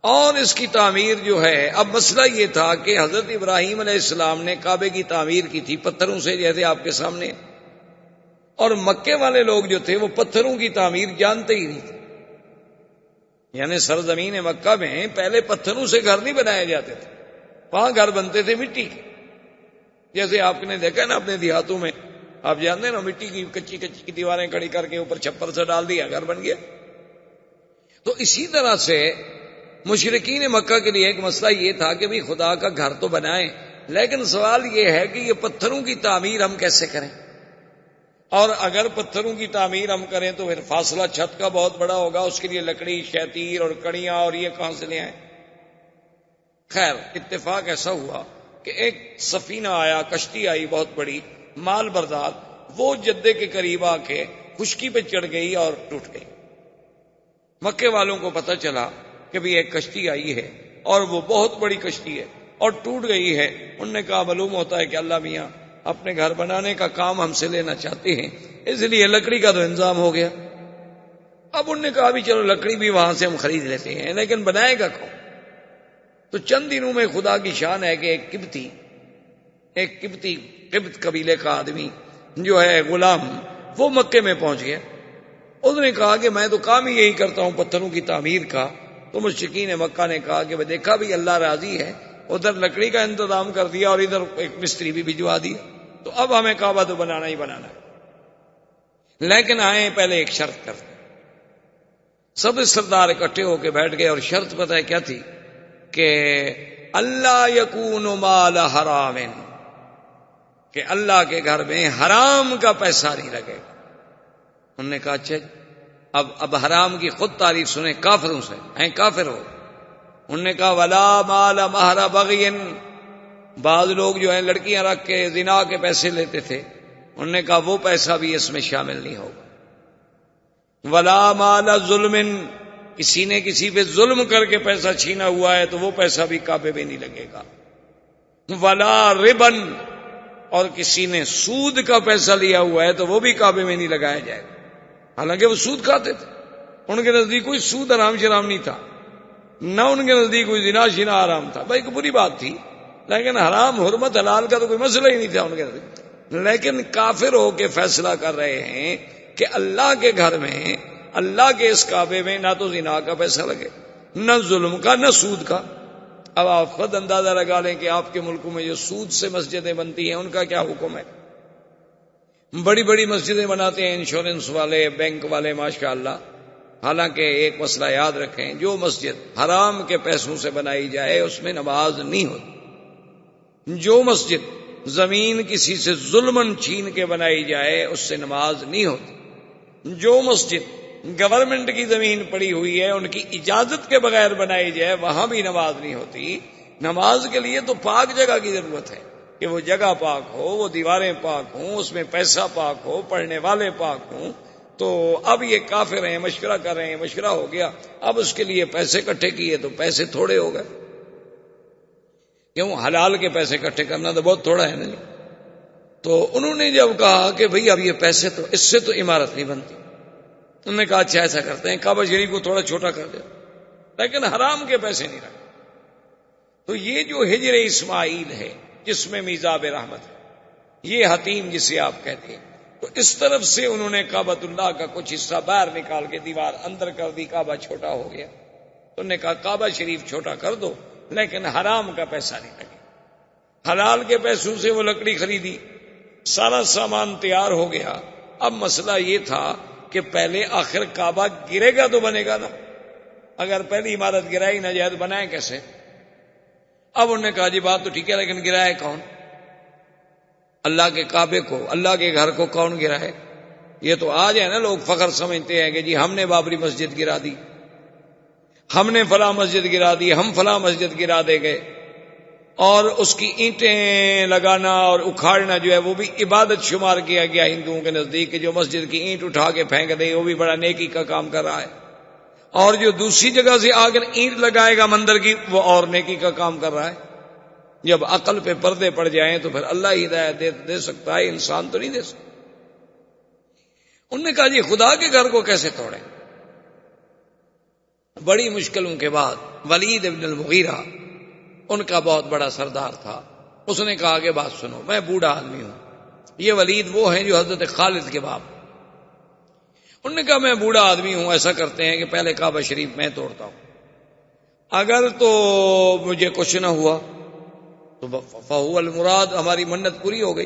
اور اس کی تعمیر جو ہے. اب مسئلہ یہ تھا کہ حضرت ابراہیم علیہ السلام نے کعبے کی تعمیر کی تھی پتھروں سے جیسے آپ کے سامنے، اور مکے والے لوگ جو تھے وہ پتھروں کی تعمیر جانتے ہی نہیں تھے. یعنی سرزمین مکہ میں پہلے پتھروں سے گھر نہیں بنائے جاتے تھے، وہاں گھر بنتے تھے مٹی کے. جیسے آپ نے دیکھا نا اپنے دیہاتوں میں، آپ جانتے ہیں نا مٹی کی کچی کچی کی دیواریں کھڑی کر کے اوپر چھپر سے ڈال دیا گھر بن گیا. تو اسی طرح سے مشرکین مکہ کے لیے ایک مسئلہ یہ تھا کہ بھی خدا کا گھر تو بنائیں، لیکن سوال یہ ہے کہ یہ پتھروں کی تعمیر ہم کیسے کریں، اور اگر پتھروں کی تعمیر ہم کریں تو پھر فاصلہ چھت کا بہت بڑا ہوگا، اس کے لیے لکڑی شیطیر اور کڑیاں اور یہ کہاں سے لے آئیں. خیر اتفاق ایسا ہوا کہ ایک سفینہ آیا، کشتی آئی بہت بڑی مال بردار، وہ جدے کے قریب آ کے خشکی پہ چڑھ گئی اور ٹوٹ گئی. مکے والوں کو پتہ چلا کہ بھی ایک کشتی آئی ہے اور وہ بہت بڑی کشتی ہے اور ٹوٹ گئی ہے. انہوں نے کہا معلوم ہوتا ہے کہ اللہ میاں اپنے گھر بنانے کا کام ہم سے لینا چاہتے ہیں، اس لیے لکڑی کا تو انتظام ہو گیا. اب انہوں نے کہا بھی چلو لکڑی بھی وہاں سے ہم خرید لیتے ہیں، لیکن بنائے گا کون؟ تو چند دنوں میں خدا کی شان ہے کہ ایک قبط قبیلے کا آدمی جو ہے غلام، وہ مکے میں پہنچ گیا. اس نے کہا کہ میں تو کام ہی یہی کرتا ہوں پتھروں کی تعمیر کا. تو مشرکین مکہ نے کہا کہ دیکھا بھی اللہ راضی ہے، ادھر لکڑی کا انتظام کر دیا اور ادھر ایک مستری بھی بھجوا دیا، تو اب ہمیں کعبہ تو بنانا ہی بنانا ہے. لیکن آئے پہلے ایک شرط کرتے. سب سردار اکٹھے ہو کے بیٹھ گئے اور شرط پتہ ہے کیا تھی کہ اللہ یکون مال حرام، کہ اللہ کے گھر میں حرام کا پیسہ نہیں لگے گا. انہوں نے کہا اچھا اب حرام کی خود تعریف سنیں کافروں سے، ہیں کافر ہو. انہوں نے کہا ولا مال مہر بغی، بعض لوگ جو ہیں لڑکیاں رکھ کے زنا کے پیسے لیتے تھے، انہوں نے کہا وہ پیسہ بھی اس میں شامل نہیں ہوگا. ولا مال ظلم، کسی نے کسی پہ ظلم کر کے پیسہ چھینا ہوا ہے تو وہ پیسہ بھی کعبے میں نہیں لگے گا. ولا ربن، اور کسی نے سود کا پیسہ لیا ہوا ہے تو وہ بھی کعبے میں نہیں لگایا جائے گا. حالانکہ وہ سود کھاتے تھے، ان کے نزدیک کوئی سود حرام شرام نہیں تھا، نہ ان کے نزدیک کوئی زنا شنا حرام تھا. بھائی بری بات تھی، لیکن حرام حرمت حلال کا تو کوئی مسئلہ ہی نہیں تھا ان کے نزدیک. لیکن کافر ہو کے فیصلہ کر رہے ہیں کہ اللہ کے گھر میں، اللہ کے اس کعبے میں نہ تو زنا کا پیسہ لگے، نہ ظلم کا، نہ سود کا. اب آپ خود اندازہ لگا لیں کہ آپ کے ملکوں میں جو سود سے مسجدیں بنتی ہیں ان کا کیا حکم ہے. بڑی بڑی مسجدیں بناتے ہیں انشورنس والے، بینک والے، ماشاءاللہ. حالانکہ ایک مسئلہ یاد رکھیں، جو مسجد حرام کے پیسوں سے بنائی جائے اس میں نماز نہیں ہوتی. جو مسجد زمین کسی سے ظلمن چھین کے بنائی جائے اس سے نماز نہیں ہوتی. جو مسجد گورنمنٹ کی زمین پڑی ہوئی ہے ان کی اجازت کے بغیر بنائی جائے وہاں بھی نماز نہیں ہوتی. نماز کے لیے تو پاک جگہ کی ضرورت ہے کہ وہ جگہ پاک ہو، وہ دیواریں پاک ہوں، اس میں پیسہ پاک ہو، پڑھنے والے پاک ہوں. تو اب یہ کافر ہیں، مشورہ کر رہے ہیں، مشورہ ہو گیا، اب اس کے لیے پیسے اکٹھے کیے تو پیسے تھوڑے ہو گئے، کیوں حلال کے پیسے اکٹھے کرنا تو بہت تھوڑا ہے نا جی۔ تو انہوں نے جب کہا کہ بھئی اب یہ پیسے تو اس سے تو عمارت نہیں بنتی، انہوں نے کہا اچھا ایسا کرتے ہیں کعبہ شریف کو تھوڑا چھوٹا کر دیں، لیکن حرام کے پیسے نہیں رکھتے۔ تو یہ جو ہجر اسماعیل ہے جس میں میزاب رحمت ہے، یہ حتیم جسے آپ کہتے ہیں، تو اس طرف سے انہوں نے کعبۃ اللہ کا کچھ حصہ باہر نکال کے دیوار اندر کر دی، کعبہ چھوٹا ہو گیا۔ تو انہوں نے کہا کعبہ شریف چھوٹا کر دو لیکن حرام کا پیسہ نہیں لگے۔ حلال کے پیسوں سے وہ لکڑی خریدی، سارا سامان تیار ہو گیا۔ اب مسئلہ یہ تھا کہ پہلے آخر کعبہ گرے گا تو بنے گا نا، اگر پہلی عمارت گرائی نہ جائے تو بنائے کیسے؟ اب انہوں نے کہا جی بات تو ٹھیک ہے لیکن گرائے کون؟ اللہ کے کعبے کو، اللہ کے گھر کو کون گرائے؟ یہ تو آج ہے نا لوگ فخر سمجھتے ہیں کہ جی ہم نے بابری مسجد گرا دی، ہم نے فلاں مسجد گرا دی، ہم فلاں مسجد گرا دے گئے، اور اس کی اینٹیں لگانا اور اکھاڑنا جو ہے وہ بھی عبادت شمار کیا گیا ہندوؤں کے نزدیک، کہ جو مسجد کی اینٹ اٹھا کے پھینک دے وہ بھی بڑا نیکی کا کام کر رہا ہے، اور جو دوسری جگہ سے آ کر اینٹ لگائے گا مندر کی وہ اور نیکی کا کام کر رہا ہے۔ جب عقل پہ پردے پڑ جائیں تو پھر اللہ ہی ہدایت دے سکتا ہے، انسان تو نہیں دے سکتا۔ انہوں نے کہا جی خدا کے گھر کو کیسے توڑیں؟ بڑی مشکلوں کے بعد ولید ابن المغیرہ ان کا بہت بڑا سردار تھا، اس نے کہا کہ بات سنو، میں بوڑھا آدمی ہوں، یہ ولید وہ ہیں جو حضرت خالد کے باپ۔ انہوں نے کہا میں بوڑھا آدمی ہوں، ایسا کرتے ہیں کہ پہلے کعبہ شریف میں توڑتا ہوں، اگر تو مجھے کچھ نہ ہوا تو فہو المراد، ہماری منت پوری ہو گئی،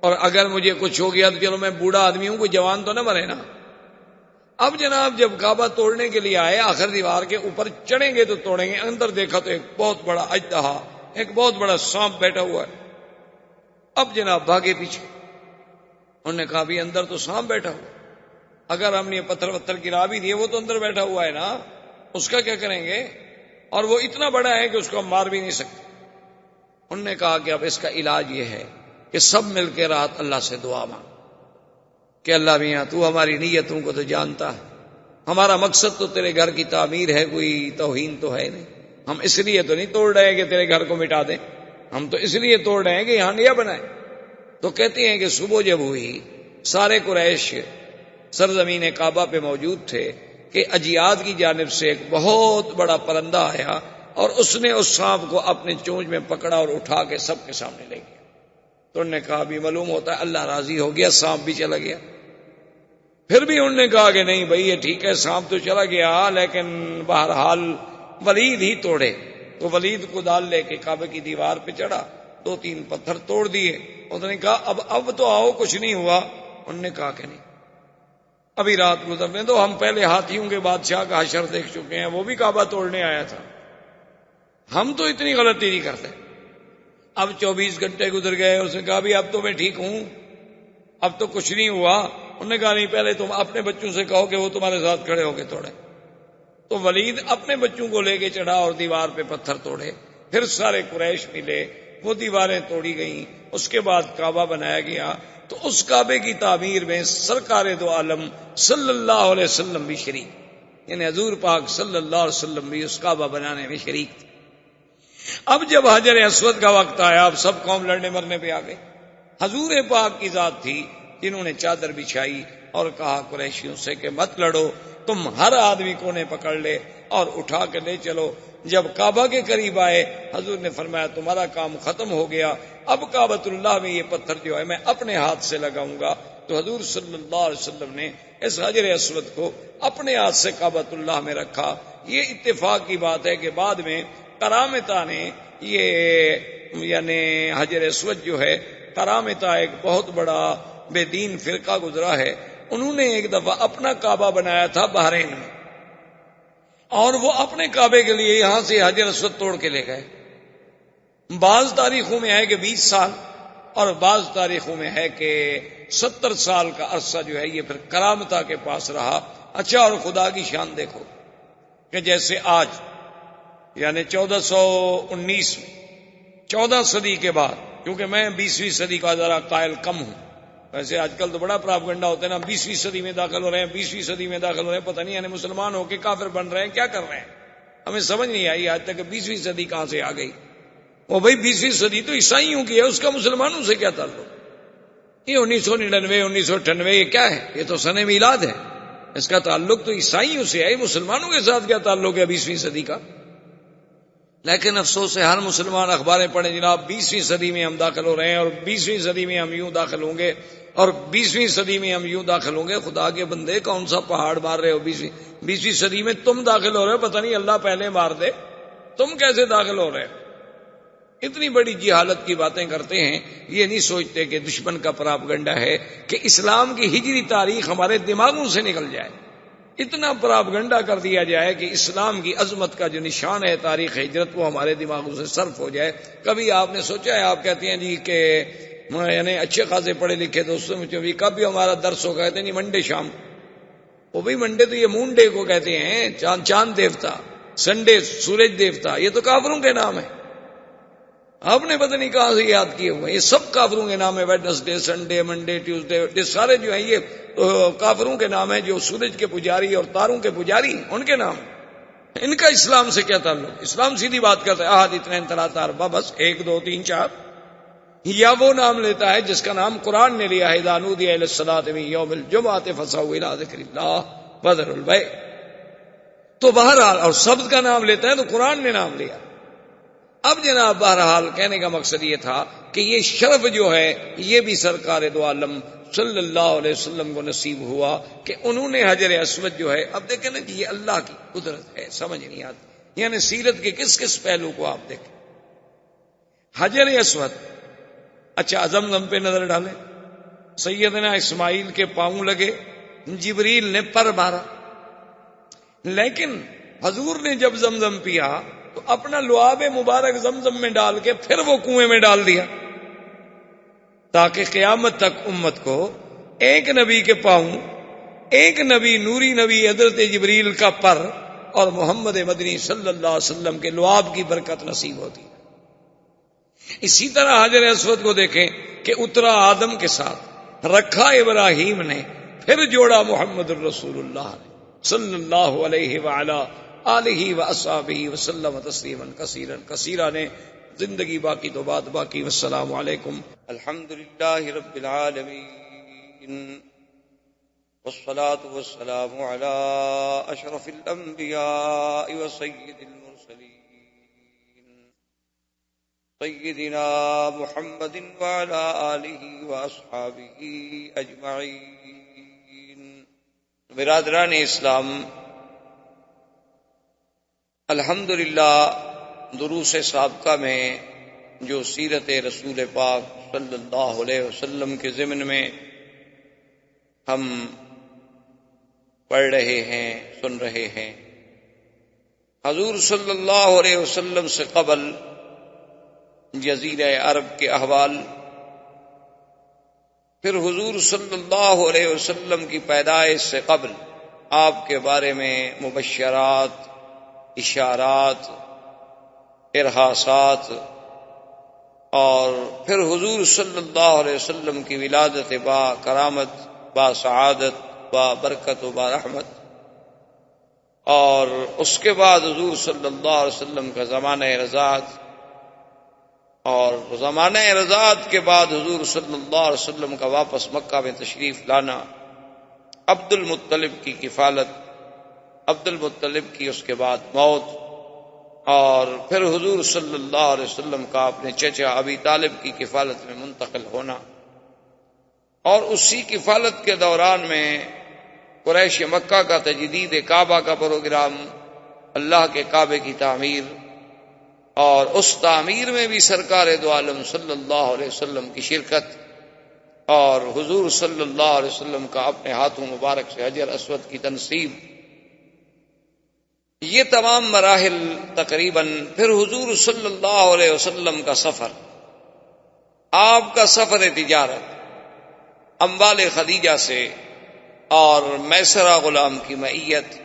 اور اگر مجھے کچھ ہو گیا تو چلو میں بوڑھا آدمی ہوں، کوئی جوان تو نہ مرے نا۔ اب جناب جب کعبہ توڑنے کے لیے آئے، آخر دیوار کے اوپر چڑھیں گے تو توڑیں گے، اندر دیکھا تو ایک بہت بڑا اژدہا، ایک بہت بڑا سانپ بیٹھا ہوا ہے۔ اب جناب بھاگے پیچھے، انہوں نے کہا بھی اندر تو سانپ بیٹھا ہوا، اگر ہم نے پتھر وتھر گرا بھی دیے وہ تو اندر بیٹھا ہوا ہے نا، اس کا کیا کریں گے؟ اور وہ اتنا بڑا ہے کہ اس کو ہم مار بھی نہیں سکتے۔ انہوں نے کہا کہ اب اس کا علاج یہ ہے کہ سب مل کے رات اللہ سے دعا مانگ کہ اللہ میاں تو ہماری نیتوں کو تو جانتا ہے، ہمارا مقصد تو تیرے گھر کی تعمیر ہے، کوئی توہین تو ہے نہیں، ہم اس لیے تو نہیں توڑ رہے کہ تیرے گھر کو مٹا دیں، ہم تو اس لیے توڑ رہے ہیں کہ یہاں نیا بنائے۔ تو کہتے ہیں کہ صبح جب ہوئی سارے قریش سرزمین کعبہ پہ موجود تھے کہ اجیاد کی جانب سے ایک بہت بڑا پرندہ آیا اور اس نے اس سانپ کو اپنے چونچ میں پکڑا اور اٹھا کے سب کے سامنے لے گیا۔ تو انہوں نے کہا بھی معلوم ہوتا ہے اللہ راضی ہو گیا، سانپ بھی چلا گیا۔ پھر بھی انہوں نے کہا کہ نہیں بھائی یہ ٹھیک ہے، سانپ تو چلا گیا لیکن بہرحال ولید ہی توڑے۔ تو ولید کو دال لے کے کعبے کی دیوار پہ چڑھا، 2-3 پتھر توڑ دیے۔ انہوں نے کہا اب تو آؤ، کچھ نہیں ہوا۔ انہوں نے کہا کہ نہیں، ابھی رات گزرنے دو، ہم پہلے ہاتھیوں کے بادشاہ کا حشر دیکھ چکے ہیں، وہ بھی کعبہ توڑنے آیا تھا، ہم تو اتنی غلطی نہیں کرتے۔ اب 24 گھنٹے گزر گئے، اس نے کہا بھی اب تو میں ٹھیک ہوں، اب تو کچھ نہیں ہوا۔ انہوں نے کہا نہیں، پہلے تم اپنے بچوں سے کہو کہ وہ تمہارے ساتھ کھڑے ہو کے توڑے۔ تو ولید اپنے بچوں کو لے کے چڑھا اور دیوار پہ پتھر توڑے، پھر سارے قریش ملے، وہ دیواریں توڑی گئیں، اس کے بعد کعبہ بنایا گیا۔ تو اس کعبے کی تعمیر میں سرکار دو عالم صلی اللہ علیہ وسلم بھی شریک، یعنی حضور پاک صلی اللہ علیہ وسلم بھی اس کعبہ بنانے میں شریک تھے۔ اب جب حجر اسود کا وقت آیا، اب سب قوم لڑنے مرنے پہ آ گئے۔ حضور پاک کی ذات تھی جنہوں نے چادر بچھائی اور کہا قریشیوں سے کہ مت لڑو، تم ہر آدمی کونے پکڑ لے اور اٹھا کے لے چلو۔ جب کعبہ کے قریب آئے، حضور نے فرمایا تمہارا کام ختم ہو گیا، اب کعبۃ اللہ میں یہ پتھر جو ہے میں اپنے ہاتھ سے لگاؤں گا۔ تو حضور صلی اللہ علیہ وسلم نے اس حجر اسود کو اپنے ہاتھ سے کعبۃ اللہ میں رکھا۔ یہ اتفاق کی بات ہے کہ بعد میں کرامتا نے یہ یعنی حجر اسود جو ہے، کرامتا ایک بہت بڑا بے دین فرقہ گزرا ہے، انہوں نے ایک دفعہ اپنا کعبہ بنایا تھا بحرین میں، اور وہ اپنے کعبے کے لیے یہاں سے حجر اسود توڑ کے لے گئے۔ بعض تاریخوں میں ہے کہ 20 سال، اور بعض تاریخوں میں ہے کہ 70 سال کا عرصہ جو ہے یہ پھر کرامتا کے پاس رہا۔ اچھا، اور خدا کی شان دیکھو کہ جیسے آج یعنی 1419 میں 14 صدی کے بعد، کیونکہ میں 20ویں صدی کا ذرا قائل کم ہوں، ویسے آج کل تو بڑا پراپگنڈا ہوتا ہے نا، 20ویں صدی میں داخل ہو رہے ہیں، 20ویں صدی میں داخل ہو رہے ہیں، پتہ نہیں یعنی مسلمان ہو کے کافر بن رہے ہیں، کیا کر رہے ہیں؟ ہمیں سمجھ نہیں آئی آج تک کہ 20ویں صدی کہاں سے آ گئی۔ وہ بھائی 20ویں صدی تو عیسائیوں کی ہے، اس کا مسلمانوں سے کیا تعلق؟ یہ 1999 1998 یہ کیا ہے؟ یہ تو سن میلاد ہے، اس کا تعلق تو عیسائیوں سے ہے، مسلمانوں کے ساتھ کیا تعلق ہے 20ویں صدی کا؟ لیکن افسوس ہے ہر مسلمان اخباریں پڑھیں جناب 20ویں صدی میں ہم داخل ہو رہے ہیں، اور 20ویں صدی میں ہم یوں داخل ہوں گے، اور 20ویں صدی میں ہم یوں داخل ہوں گے۔ خدا کے بندے کون سا پہاڑ مار رہے ہو؟ 20ویں صدی میں تم داخل ہو رہے ہو، پتہ نہیں اللہ پہلے مار دے، تم کیسے داخل ہو رہے ہو؟ اتنی بڑی جہالت کی باتیں کرتے ہیں، یہ نہیں سوچتے کہ دشمن کا پراپگنڈا ہے کہ اسلام کی ہجری تاریخ ہمارے دماغوں سے نکل جائے، اتنا پراپگنڈا کر دیا جائے کہ اسلام کی عظمت کا جو نشان ہے تاریخ ہجرت وہ ہمارے دماغوں سے صرف ہو جائے۔ کبھی آپ نے سوچا ہے، آپ کہتے ہیں جی کہ یعنی اچھے خاصے پڑھے لکھے دوستوں میں بھی کبھی ہمارا درس ہو، کہتے ہیں نہیں منڈے شام، وہ بھی منڈے تو یہ مون ڈے کو کہتے ہیں، چاند دیوتا، سنڈے سورج دیوتا، یہ تو کافروں کے نام ہے، آپ نے پتہ نہیں کہاں سے یاد کیے ہوئے، یہ سب کافروں کے نام ہے، ویڈنسڈے سنڈے منڈے ٹیوزڈے، یہ سارے جو ہیں یہ کافروں کے نام ہیں، جو سورج کے پجاری اور تاروں کے پجاری ان کے نام، ان کا اسلام سے کیا تعلق؟ اسلام سیدھی بات کرتا ہے احد اثنین ثلاثہ اربعہ، بس 1 2 3 4، یا وہ نام لیتا ہے جس کا نام قرآن نے لیا ہے، اذا نودی للصلاۃ من یوم الجمعۃ فاسعوا الی ذکر اللہ وذروا البیع، تو بہرحال اور سبت کا نام لیتا ہے تو قرآن نے نام لیا۔ اب جناب بہرحال کہنے کا مقصد یہ تھا کہ یہ شرف جو ہے یہ بھی سرکار دو عالم صلی اللہ علیہ وسلم کو نصیب ہوا کہ انہوں نے حجر اسود جو ہے، اب دیکھیں نا جی یہ اللہ کی قدرت ہے، سمجھ نہیں آتی، یعنی سیرت کے کس کس پہلو کو آپ دیکھیں۔ حجر اسود، اچھا زمزم پہ نظر ڈالیں، سیدنا اسماعیل کے پاؤں لگے، جبریل نے پر مارا، لیکن حضور نے جب زمزم پیا تو اپنا لعاب مبارک زمزم میں ڈال کے پھر وہ کنویں میں ڈال دیا، تاکہ قیامت تک امت کو ایک نبی کے پاؤں، ایک نبی نوری نبی حضرت جبریل کا پر اور محمد مدنی صلی اللہ علیہ وسلم کے لعاب کی برکت نصیب ہوتی ہے۔ اسی طرح حجر اسود کو دیکھیں کہ اترا آدم کے ساتھ، رکھا ابراہیم نے، پھر جوڑا محمد الرسول اللہ نے صلی اللہ علیہ وعلا آلہ واصحابہ وسلم تسلیما کثیرا کثیرا نے، زندگی باقی تو بات باقی۔ والسلام علیکم۔ الحمدللہ رب العالمین، والصلاة والسلام علی اشرف الانبیاء وسید المرسلین سیدنا محمد وعلی آلہ واصحابہ اجمعین۔ برادران اسلام، الحمدللہ دروس سابقہ میں جو سیرت رسول پاک صلی اللہ علیہ وسلم کے ضمن میں ہم پڑھ رہے ہیں، سن رہے ہیں، حضور صلی اللہ علیہ وسلم سے قبل جزیرہ عرب کے احوال، پھر حضور صلی اللہ علیہ وسلم کی پیدائش سے قبل آپ کے بارے میں مبشرات، اشارات، ارہاسات، اور پھر حضور صلی اللہ علیہ وسلم کی ولادت با کرامت، با سعادت، با برکت و با رحمت، اور اس کے بعد حضور صلی اللہ علیہ وسلم کا زمانہ رضاعت، اور زمانہ رضاعت کے بعد حضور صلی اللہ علیہ وسلم کا واپس مکہ میں تشریف لانا، عبد المطلب کی کفالت، عبد المطلب کی اس کے بعد موت، اور پھر حضور صلی اللہ علیہ وسلم کا اپنے چچا ابی طالب کی کفالت میں منتقل ہونا، اور اسی کفالت کے دوران میں قریش مکہ کا تجدید کعبہ کا پروگرام، اللہ کے کعبے کی تعمیر، اور اس تعمیر میں بھی سرکار دو عالم صلی اللہ علیہ وسلم کی شرکت، اور حضور صلی اللہ علیہ وسلم کا اپنے ہاتھوں مبارک سے حجر اسود کی تنصیب، یہ تمام مراحل تقریباً، پھر حضور صلی اللہ علیہ وسلم کا سفر، آپ کا سفر تجارت اموال خدیجہ سے، اور میسرہ غلام کی معیت،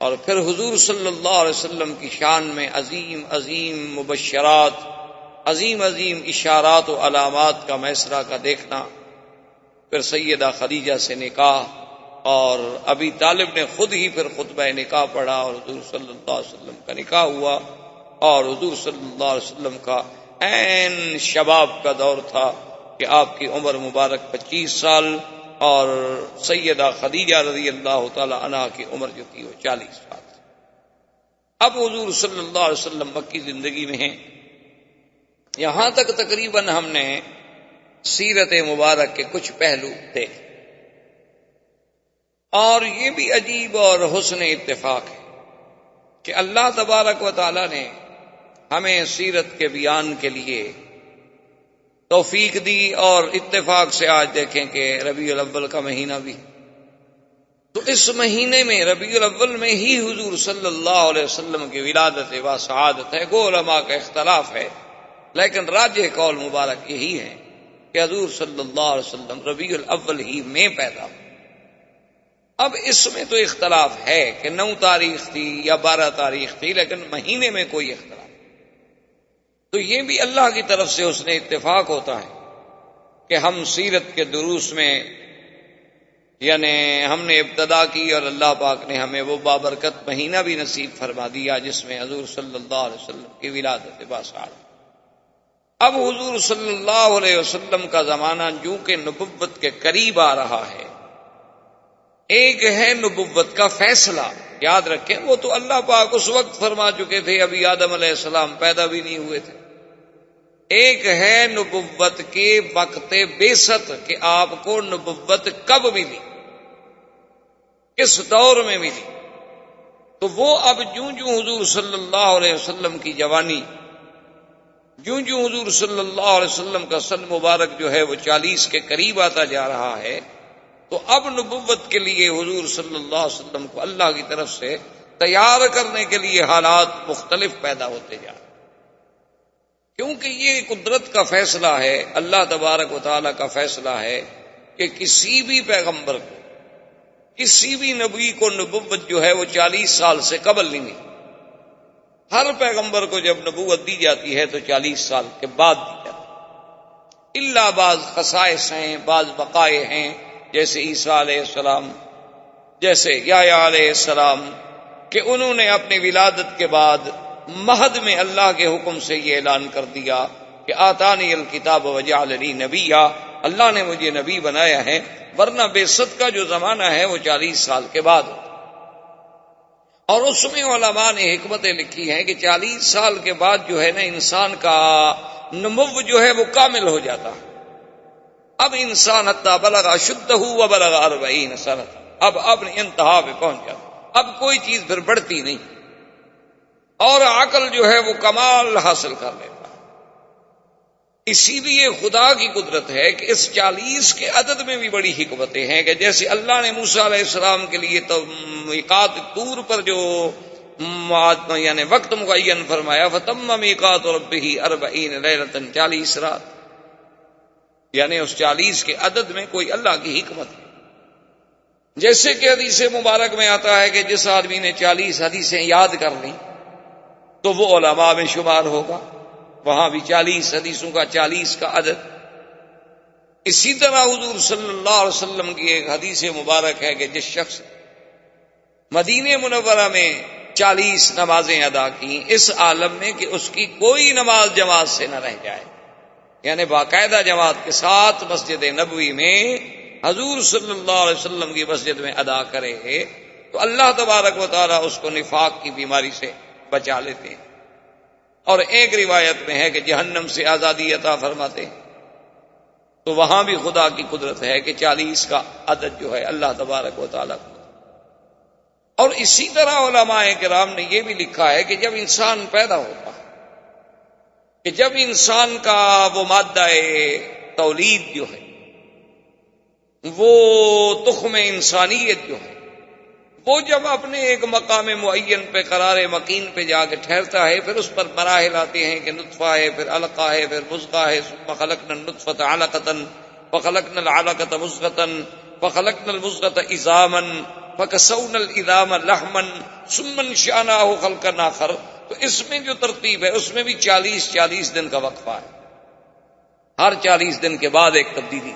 اور پھر حضور صلی اللہ علیہ وسلم کی شان میں عظیم عظیم مبشرات، عظیم عظیم اشارات و علامات کا میسرہ کا دیکھنا، پھر سیدہ خدیجہ سے نکاح، اور ابی طالب نے خود ہی پھر خطبہ نکاح پڑھا اور حضور صلی اللہ علیہ وسلم کا نکاح ہوا، اور حضور صلی اللہ علیہ وسلم کا عین شباب کا دور تھا کہ آپ کی عمر مبارک 25 سال اور سیدہ خدیجہ رضی اللہ تعالی عنہا کی عمر جو تھی وہ 40 سال تھی۔ اب حضور صلی اللہ علیہ وسلم مکی زندگی میں ہیں۔ یہاں تک تقریباً ہم نے سیرت مبارک کے کچھ پہلو دیکھے، اور یہ بھی عجیب اور حسن اتفاق ہے کہ اللہ تبارک و تعالی نے ہمیں سیرت کے بیان کے لیے توفیق دی، اور اتفاق سے آج دیکھیں کہ ربیع الاول کا مہینہ بھی، تو اس مہینے میں ربیع الاول میں ہی حضور صلی اللہ علیہ وسلم کی ولادت و سعادت ہے۔ گو علماء کا اختلاف ہے، لیکن راجح قول مبارک یہی ہے کہ حضور صلی اللہ علیہ وسلم ربیع الاول ہی میں پیدا ہوئے۔ اب اس میں تو اختلاف ہے کہ 9 تاریخ تھی یا 12 تاریخ تھی، لیکن مہینے میں کوئی اختلاف نہیں۔ تو یہ بھی اللہ کی طرف سے اس نے اتفاق ہوتا ہے کہ ہم سیرت کے دروس میں یعنی ہم نے ابتدا کی، اور اللہ پاک نے ہمیں وہ بابرکت مہینہ بھی نصیب فرما دیا جس میں حضور صلی اللہ علیہ وسلم کی ولادت باسعادت۔ اب حضور صلی اللہ علیہ وسلم کا زمانہ جو کہ نبوت کے قریب آ رہا ہے، ایک ہے نبوت کا فیصلہ، یاد رکھیں وہ تو اللہ پاک اس وقت فرما چکے تھے، ابھی آدم علیہ السلام پیدا بھی نہیں ہوئے تھے۔ ایک ہے نبوت کے وقت بعثت کہ آپ کو نبوت کب ملی، کس دور میں ملی، تو وہ اب جوں جوں حضور صلی اللہ علیہ وسلم کی جوانی، جوں جوں حضور صلی اللہ علیہ وسلم کا سن مبارک جو ہے وہ 40 کے قریب آتا جا رہا ہے، تو اب نبوت کے لیے حضور صلی اللہ علیہ وسلم کو اللہ کی طرف سے تیار کرنے کے لیے حالات مختلف پیدا ہوتے جا رہے ہیں، کیونکہ یہ قدرت کا فیصلہ ہے، اللہ تبارک و تعالیٰ کا فیصلہ ہے کہ کسی بھی پیغمبر کو، کسی بھی نبی کو نبوت جو ہے وہ 40 سال سے قبل نہیں ملی۔ ہر پیغمبر کو جب نبوت دی جاتی ہے تو 40 سال کے بعد دی جاتی ہے، الا بعض خصائص ہیں، بعض بقائے ہیں، جیسے عیسیٰ علیہ السلام، جیسے یحییٰ علیہ السلام، کہ انہوں نے اپنی ولادت کے بعد مہد میں اللہ کے حکم سے یہ اعلان کر دیا کہ آتانی الکتاب وجعلنی نبیا، اللہ نے مجھے نبی بنایا ہے، ورنہ بعثت کا جو زمانہ ہے وہ 40 سال کے بعد ہوتا۔ اور اس میں علماء نے حکمتیں لکھی ہیں کہ 40 سال کے بعد جو ہے نا انسان کا نمو جو ہے وہ کامل ہو جاتا ہے۔ اب انسان حتی بلغ اشدہ وبلغ 40 سنہ، اب اپنی انتہا پہ پہنچ جاتا، اب کوئی چیز پھر بڑھتی نہیں، اور عقل جو ہے وہ کمال حاصل کر لیتا۔ اسی لیے خدا کی قدرت ہے کہ اس 40 کے عدد میں بھی بڑی حکمتیں ہیں، کہ جیسے اللہ نے موسیٰ علیہ السلام کے لیے تو میقات طور پر جو یعنی وقت معین فرمایا، فَتَمَّ مِيقَاتُ رَبِّهِ 40 لَيْلَةً، 40 رات، یعنی اس 40 کے عدد میں کوئی اللہ کی حکمت ہے۔ جیسے کہ حدیث مبارک میں آتا ہے کہ جس آدمی نے 40 حدیثیں یاد کر لیں تو وہ علماء میں شمار ہوگا، وہاں بھی 40 حدیثوں کا 40 کا عدد۔ اسی طرح حضور صلی اللہ علیہ وسلم کی ایک حدیث مبارک ہے کہ جس شخص مدینہ منورہ میں 40 نمازیں ادا کی اس عالم میں کہ اس کی کوئی نماز جماعت سے نہ رہ جائے، یعنی باقاعدہ جماعت کے ساتھ مسجد نبوی میں حضور صلی اللہ علیہ وسلم کی مسجد میں ادا کرے، تو اللہ تبارک و تعالیٰ اس کو نفاق کی بیماری سے بچا لیتے ہیں، اور ایک روایت میں ہے کہ جہنم سے آزادی عطا فرماتے ہیں۔ تو وہاں بھی خدا کی قدرت ہے کہ 40 کا عدد جو ہے اللہ تبارک و تعالیٰ کو۔ اور اسی طرح علماء کرام نے یہ بھی لکھا ہے کہ جب انسان پیدا ہوتا ہے، کہ جب انسان کا وہ مادہ تولید جو ہے، وہ تخم انسانیت جو ہے، وہ جب اپنے ایک مقام معین پہ قرار مکین پہ جا کے ٹھہرتا ہے، پھر اس پر مراحل آتے ہیں کہ نطفہ ہے، پھر علقہ ہے، پھر مضغہ ہے، ثم خلقنا النطفة علقة فخلقنا العلقة مضغة فخلقنا المضغة عظاما فكسونا العظام لحما ثم انشأناه خلقا آخر۔ تو اس میں جو ترتیب ہے اس میں بھی 40 دن کا وقفہ ہے، ہر 40 دن کے بعد ایک تبدیلی۔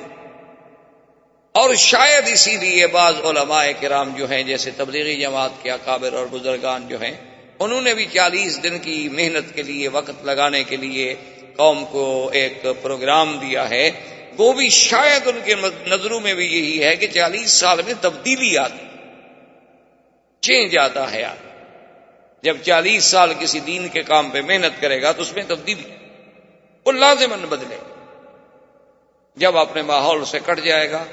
اور شاید اسی لیے بعض علماء کرام جو ہیں جیسے تبلیغی جماعت کے اکابر اور بزرگان جو ہیں انہوں نے بھی 40 دن کی محنت کے لیے وقت لگانے کے لیے قوم کو ایک پروگرام دیا ہے، وہ بھی شاید ان کے نظروں میں بھی یہی ہے کہ 40 سال میں تبدیلی آتی، چینج آتا ہے آتا۔ جب 40 سال کسی دین کے کام پہ محنت کرے گا تو اس میں تبدیلی وہ لازماً بدلے گا۔ جب اپنے ماحول سے کٹ جائے گا،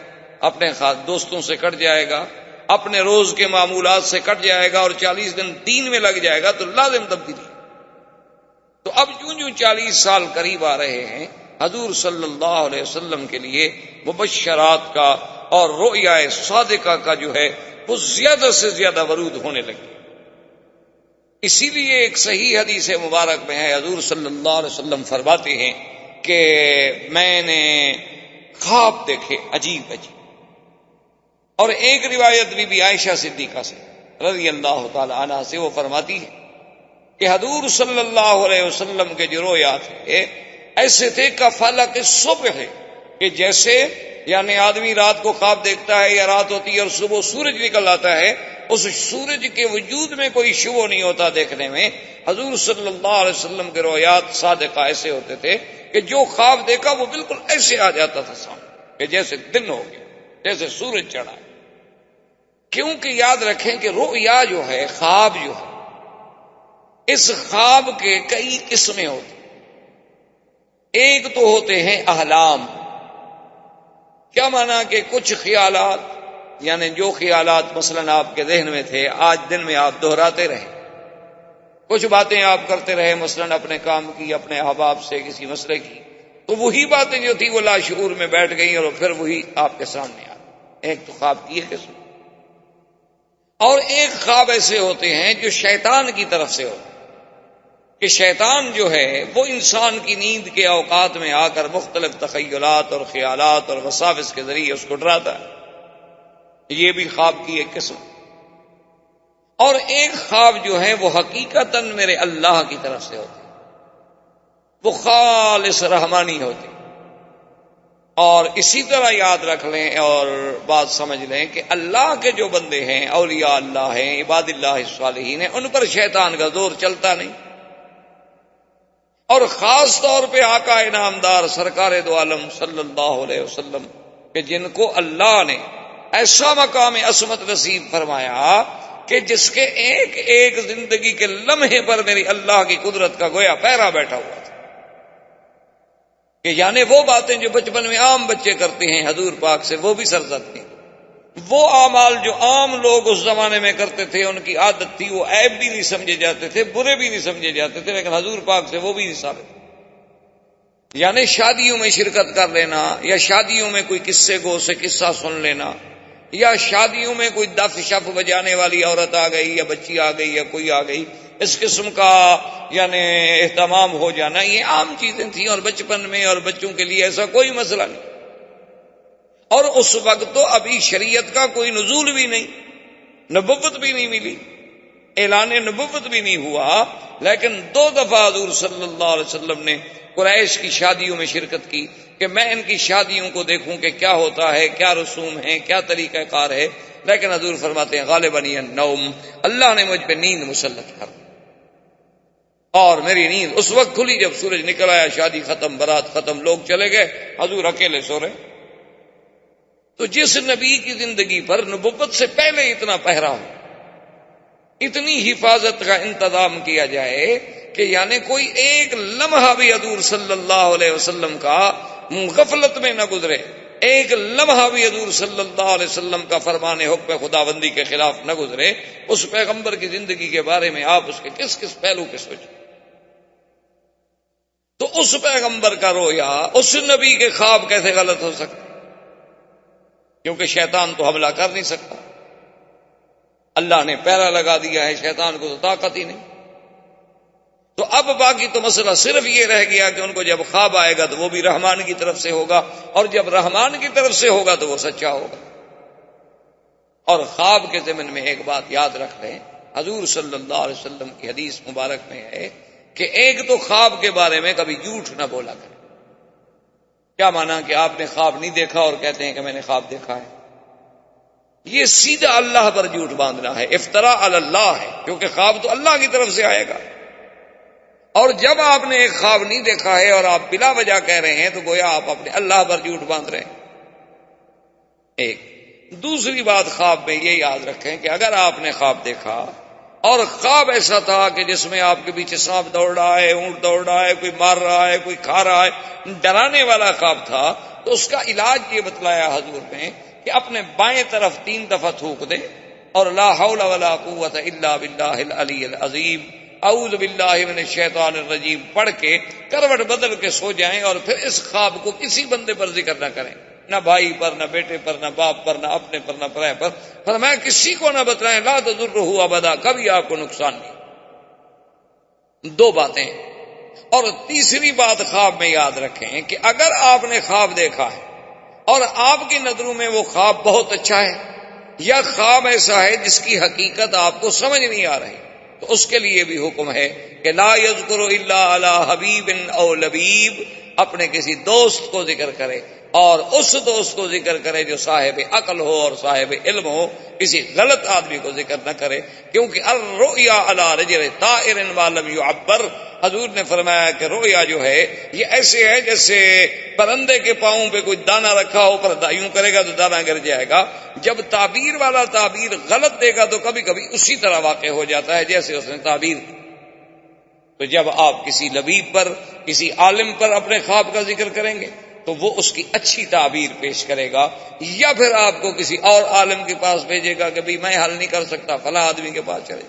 اپنے دوستوں سے کٹ جائے گا، اپنے روز کے معمولات سے کٹ جائے گا اور 40 دن دین میں لگ جائے گا تو لازم تبدیلی۔ تو اب جو 40 سال قریب آ رہے ہیں، حضور صلی اللہ علیہ وسلم کے لیے مبشرات کا اور رؤیا صادقہ کا جو ہے وہ زیادہ سے زیادہ ورود ہونے لگے۔ اسی لیے ایک صحیح حدیث مبارک میں ہے، حضور صلی اللہ علیہ وسلم فرماتے ہیں کہ میں نے خواب دیکھے عجیب عجیب۔ اور ایک روایت بھی عائشہ صدیقہ سے رضی اللہ تعالی عنہا سے وہ فرماتی ہے کہ حضور صلی اللہ علیہ وسلم کے جو رویا تھے ایسے تھے کفلق الصبح، کہ جیسے یعنی آدمی رات کو خواب دیکھتا ہے یا رات ہوتی ہے اور صبح سورج نکل آتا ہے، اس سورج کے وجود میں کوئی شبہ نہیں ہوتا دیکھنے میں۔ حضور صلی اللہ علیہ وسلم کے رویات صادقہ ایسے ہوتے تھے کہ جو خواب دیکھا وہ بالکل ایسے آ جاتا تھا سامنے کہ جیسے دن ہو گیا، جیسے سورج چڑھا ہے۔ کیونکہ یاد رکھیں کہ رؤیا جو ہے، خواب جو ہے، اس خواب کے کئی قسمیں ہوتی ہیں۔ ایک تو ہوتے ہیں احلام، کیا مانا کہ کچھ خیالات یعنی جو خیالات مثلا آپ کے ذہن میں تھے آج دن میں آپ دہراتے رہے، کچھ باتیں آپ کرتے رہے مثلا اپنے کام کی، اپنے احباب سے کسی مسئلے کی، تو وہی باتیں جو تھی وہ لاشعور میں بیٹھ گئیں اور پھر وہی آپ کے سامنے آ گئی۔ ایک تو خواب کی ہے قسم، اور ایک خواب ایسے ہوتے ہیں جو شیطان کی طرف سے ہوتے ہیں کہ شیطان جو ہے وہ انسان کی نیند کے اوقات میں آ کر مختلف تخیلات اور خیالات اور وساوس کے ذریعے اس کو ڈراتا ہے۔ یہ بھی خواب کی ایک قسم۔ اور ایک خواب جو ہے وہ حقیقتاً میرے اللہ کی طرف سے ہوتے ہیں، وہ خالص رحمانی ہوتے ہیں۔ اور اسی طرح یاد رکھ لیں اور بات سمجھ لیں کہ اللہ کے جو بندے ہیں، اولیاء اللہ ہیں، عباد اللہ الصالحین ہیں، ان پر شیطان کا زور چلتا نہیں۔ اور خاص طور پہ آقا انعامدار سرکار دو عالم صلی اللہ علیہ وسلم کہ جن کو اللہ نے ایسا مقام عصمت نصیب فرمایا کہ جس کے ایک ایک زندگی کے لمحے پر میری اللہ کی قدرت کا گویا پیرا بیٹھا ہوا تھا، کہ یعنی وہ باتیں جو بچپن میں عام بچے کرتے ہیں حضور پاک سے وہ بھی سرزد تھی، وہ اعمال جو عام لوگ اس زمانے میں کرتے تھے ان کی عادت تھی، وہ عیب بھی نہیں سمجھے جاتے تھے، برے بھی نہیں سمجھے جاتے تھے، لیکن حضور پاک سے وہ بھی نہیں ثابت۔ یعنی شادیوں میں شرکت کر لینا، یا شادیوں میں کوئی قصے گو سے قصہ سن لینا، یا شادیوں میں کوئی دف شف بجانے والی عورت آ گئی یا بچی آ گئی یا کوئی آ گئی، اس قسم کا یعنی اہتمام ہو جانا، یہ عام چیزیں تھیں اور بچپن میں اور بچوں کے لیے ایسا کوئی مسئلہ نہیں۔ اور اس وقت تو ابھی شریعت کا کوئی نزول بھی نہیں، نبوت بھی نہیں ملی، اعلان نبوت بھی نہیں ہوا، لیکن 2 دفعہ حضور صلی اللہ علیہ وسلم نے قریش کی شادیوں میں شرکت کی کہ میں ان کی شادیوں کو دیکھوں کہ کیا ہوتا ہے، کیا رسوم ہیں، کیا طریقہ کار ہے، لیکن حضور فرماتے ہیں غالباً النوم، اللہ نے مجھ پہ نیند مسلط کر دی، اور میری نیند اس وقت کھلی جب سورج نکل آیا، شادی ختم، بارات ختم، لوگ چلے گئے، حضور اکیلے سو رہے۔ تو جس نبی کی زندگی پر نبوت سے پہلے اتنا پہرا ہو، اتنی حفاظت کا انتظام کیا جائے کہ یعنی کوئی ایک لمحہ بھی حضور صلی اللہ علیہ وسلم کا غفلت میں نہ گزرے، ایک لمحہ بھی حضور صلی اللہ علیہ وسلم کا فرمان حکم خداوندی کے خلاف نہ گزرے، اس پیغمبر کی زندگی کے بارے میں آپ اس کے کس کس پہلو کے سوچیں۔ تو اس پیغمبر کا رویا، اس نبی کے خواب کیسے غلط ہو سکتے؟ کیونکہ شیطان تو حملہ کر نہیں سکتا، اللہ نے پیرا لگا دیا ہے، شیطان کو تو طاقت ہی نہیں۔ تو اب باقی تو مسئلہ صرف یہ رہ گیا کہ ان کو جب خواب آئے گا تو وہ بھی رحمان کی طرف سے ہوگا، اور جب رحمان کی طرف سے ہوگا تو وہ سچا ہوگا۔ اور خواب کے ضمن میں ایک بات یاد رکھ لیں، حضور صلی اللہ علیہ وسلم کی حدیث مبارک میں ہے کہ ایک تو خواب کے بارے میں کبھی جھوٹ نہ بولا کرے۔ کیا مانا کہ آپ نے خواب نہیں دیکھا اور کہتے ہیں کہ میں نے خواب دیکھا ہے؟ یہ سیدھا اللہ پر جھوٹ باندھنا ہے، افتراء علی اللہ ہے، کیونکہ خواب تو اللہ کی طرف سے آئے گا۔ اور جب آپ نے ایک خواب نہیں دیکھا ہے اور آپ بلا وجہ کہہ رہے ہیں تو گویا آپ اپنے اللہ پر جھوٹ باندھ رہے ہیں۔ ایک دوسری بات خواب میں یہ یاد رکھیں کہ اگر آپ نے خواب دیکھا اور خواب ایسا تھا کہ جس میں آپ کے پیچھے سانپ دوڑ رہا ہے، اونٹ دوڑ رہا ہے، کوئی مار رہا ہے، کوئی کھا رہا ہے، ڈرانے والا خواب تھا، تو اس کا علاج یہ بتلایا حضور نے کہ اپنے بائیں طرف 3 دفعہ تھوک دے اور لا حول ولا قوت الا باللہ العلی العظیم، اعوذ باللہ من الشیطان الرجیم پڑھ کے کروٹ بدل کے سو جائیں، اور پھر اس خواب کو کسی بندے پر ذکر نہ کریں، نہ بھائی پر، نہ بیٹے پر، نہ باپ پر، نہ اپنے پر، نہ پرائے پر، فرمایا کسی کو نہ بتلائیں، لا تضرہ ابدا، کبھی آپ کو نقصان نہیں۔ 2 باتیں۔ اور تیسری بات خواب میں یاد رکھیں کہ اگر آپ نے خواب دیکھا ہے اور آپ کی نظروں میں وہ خواب بہت اچھا ہے یا خواب ایسا ہے جس کی حقیقت آپ کو سمجھ نہیں آ رہی، تو اس کے لیے بھی حکم ہے کہ لا یذکر الا علی حبیب او لبیب، اپنے کسی دوست کو ذکر کرے اور اس دوست کو ذکر کرے جو صاحب عقل ہو اور صاحب علم ہو، کسی غلط آدمی کو ذکر نہ کرے، کیونکہ الرؤیا علی رجل طائر ما لم يعبر، حضور نے فرمایا کہ رؤیا جو ہے یہ ایسے ہے جیسے پرندے کے پاؤں پہ کوئی دانہ رکھا ہو، پر یوں کرے گا تو دانہ گر جائے گا۔ جب تعبیر والا تعبیر غلط دے گا تو کبھی کبھی اسی طرح واقع ہو جاتا ہے جیسے اس نے تعبیر کی۔ تو جب آپ کسی لبیب پر، کسی عالم پر اپنے خواب کا ذکر کریں گے تو وہ اس کی اچھی تعبیر پیش کرے گا، یا پھر آپ کو کسی اور عالم کے پاس بھیجے گا کہ بھئی میں حل نہیں کر سکتا، فلاں آدمی کے پاس چلے۔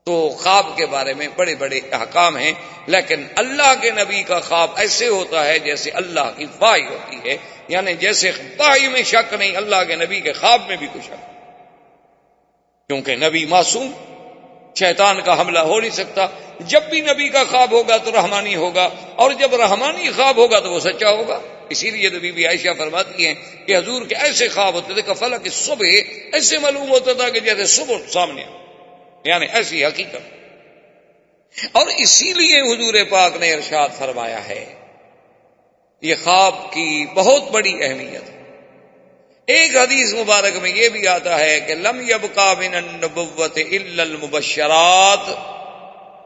تو خواب کے بارے میں بڑے بڑے احکام ہیں، لیکن اللہ کے نبی کا خواب ایسے ہوتا ہے جیسے اللہ کی وحی ہوتی ہے، یعنی جیسے وحی میں شک نہیں، اللہ کے نبی کے خواب میں بھی کوئی شک نہیں، کیونکہ نبی معصوم، شیطان کا حملہ ہو نہیں سکتا۔ جب بھی نبی کا خواب ہوگا تو رحمانی ہوگا، اور جب رحمانی خواب ہوگا تو وہ سچا ہوگا۔ اسی لیے تو بی بی عائشہ فرماتی ہیں کہ حضور کے ایسے خواب ہوتے تھے کہ فلک صبح ایسے معلوم ہوتا تھا کہ جیسے صبح سامنے، یعنی ایسی حقیقت۔ اور اسی لیے حضور پاک نے ارشاد فرمایا ہے، یہ خواب کی بہت بڑی اہمیت ہے۔ ایک حدیث مبارک میں یہ بھی آتا ہے کہ لم یبقى من النبوۃ الا المبشرات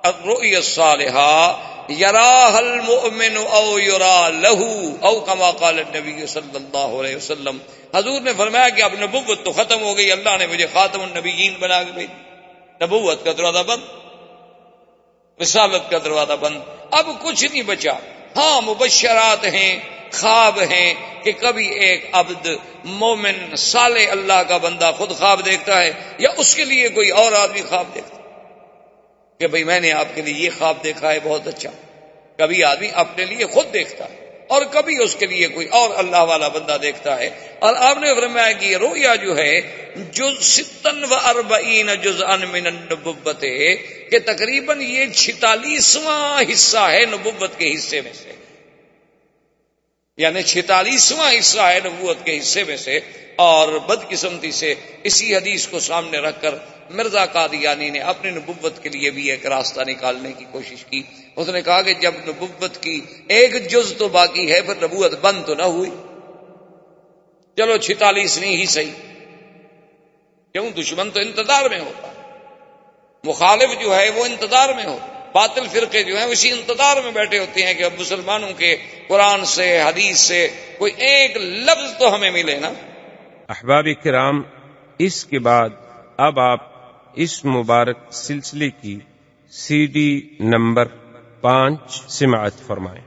الرؤیا الصالحہ یراها المؤمن او یرا له او كما قال النبی صلی اللہ علیہ وسلم۔ حضور نے فرمایا کہ اب نبوت تو ختم ہو گئی، اللہ نے مجھے خاتم النبیین بنا کے بھیجا، نبوت کا دروازہ بند، رسالت کا دروازہ بند، اب کچھ نہیں بچا۔ ہاں مبشرات ہیں، خواب ہیں کہ کبھی ایک عبد مومن صالح اللہ کا بندہ خود خواب دیکھتا ہے، یا اس کے لیے کوئی اور آدمی خواب دیکھتا ہے کہ بھئی میں نے آپ کے لیے یہ خواب دیکھا ہے بہت اچھا۔ کبھی آدمی اپنے لیے خود دیکھتا ہے اور کبھی اس کے لیے کوئی اور اللہ والا بندہ دیکھتا ہے۔ اور آپ نے فرمایا کہ یہ رؤیا جو ہے جز 46 جزءا من النبوت، کہ تقریباً یہ 46واں حصہ ہے نبوت کے حصے میں سے، یعنی 46واں حصہ ہے نبوت کے حصے میں سے۔ اور بدقسمتی سے اسی حدیث کو سامنے رکھ کر مرزا قادیانی نے اپنی نبوت کے لیے بھی ایک راستہ نکالنے کی کوشش کی۔ اس نے کہا کہ جب نبوت کی ایک جز تو باقی ہے، پھر نبوت بند تو نہ ہوئی، چلو 46 نہیں ہی صحیح، کیوں؟ دشمن تو انتظار میں ہوتا، مخالف جو ہے وہ انتظار میں ہوتا، باطل فرقے جو ہیں اسی انتظار میں بیٹھے ہوتے ہیں کہ اب مسلمانوں کے قرآن سے، حدیث سے کوئی ایک لفظ تو ہمیں ملے نا۔ احباب کرام، اس کے بعد اب آپ اس مبارک سلسلے کی CD نمبر 5 سماعت فرمائیں۔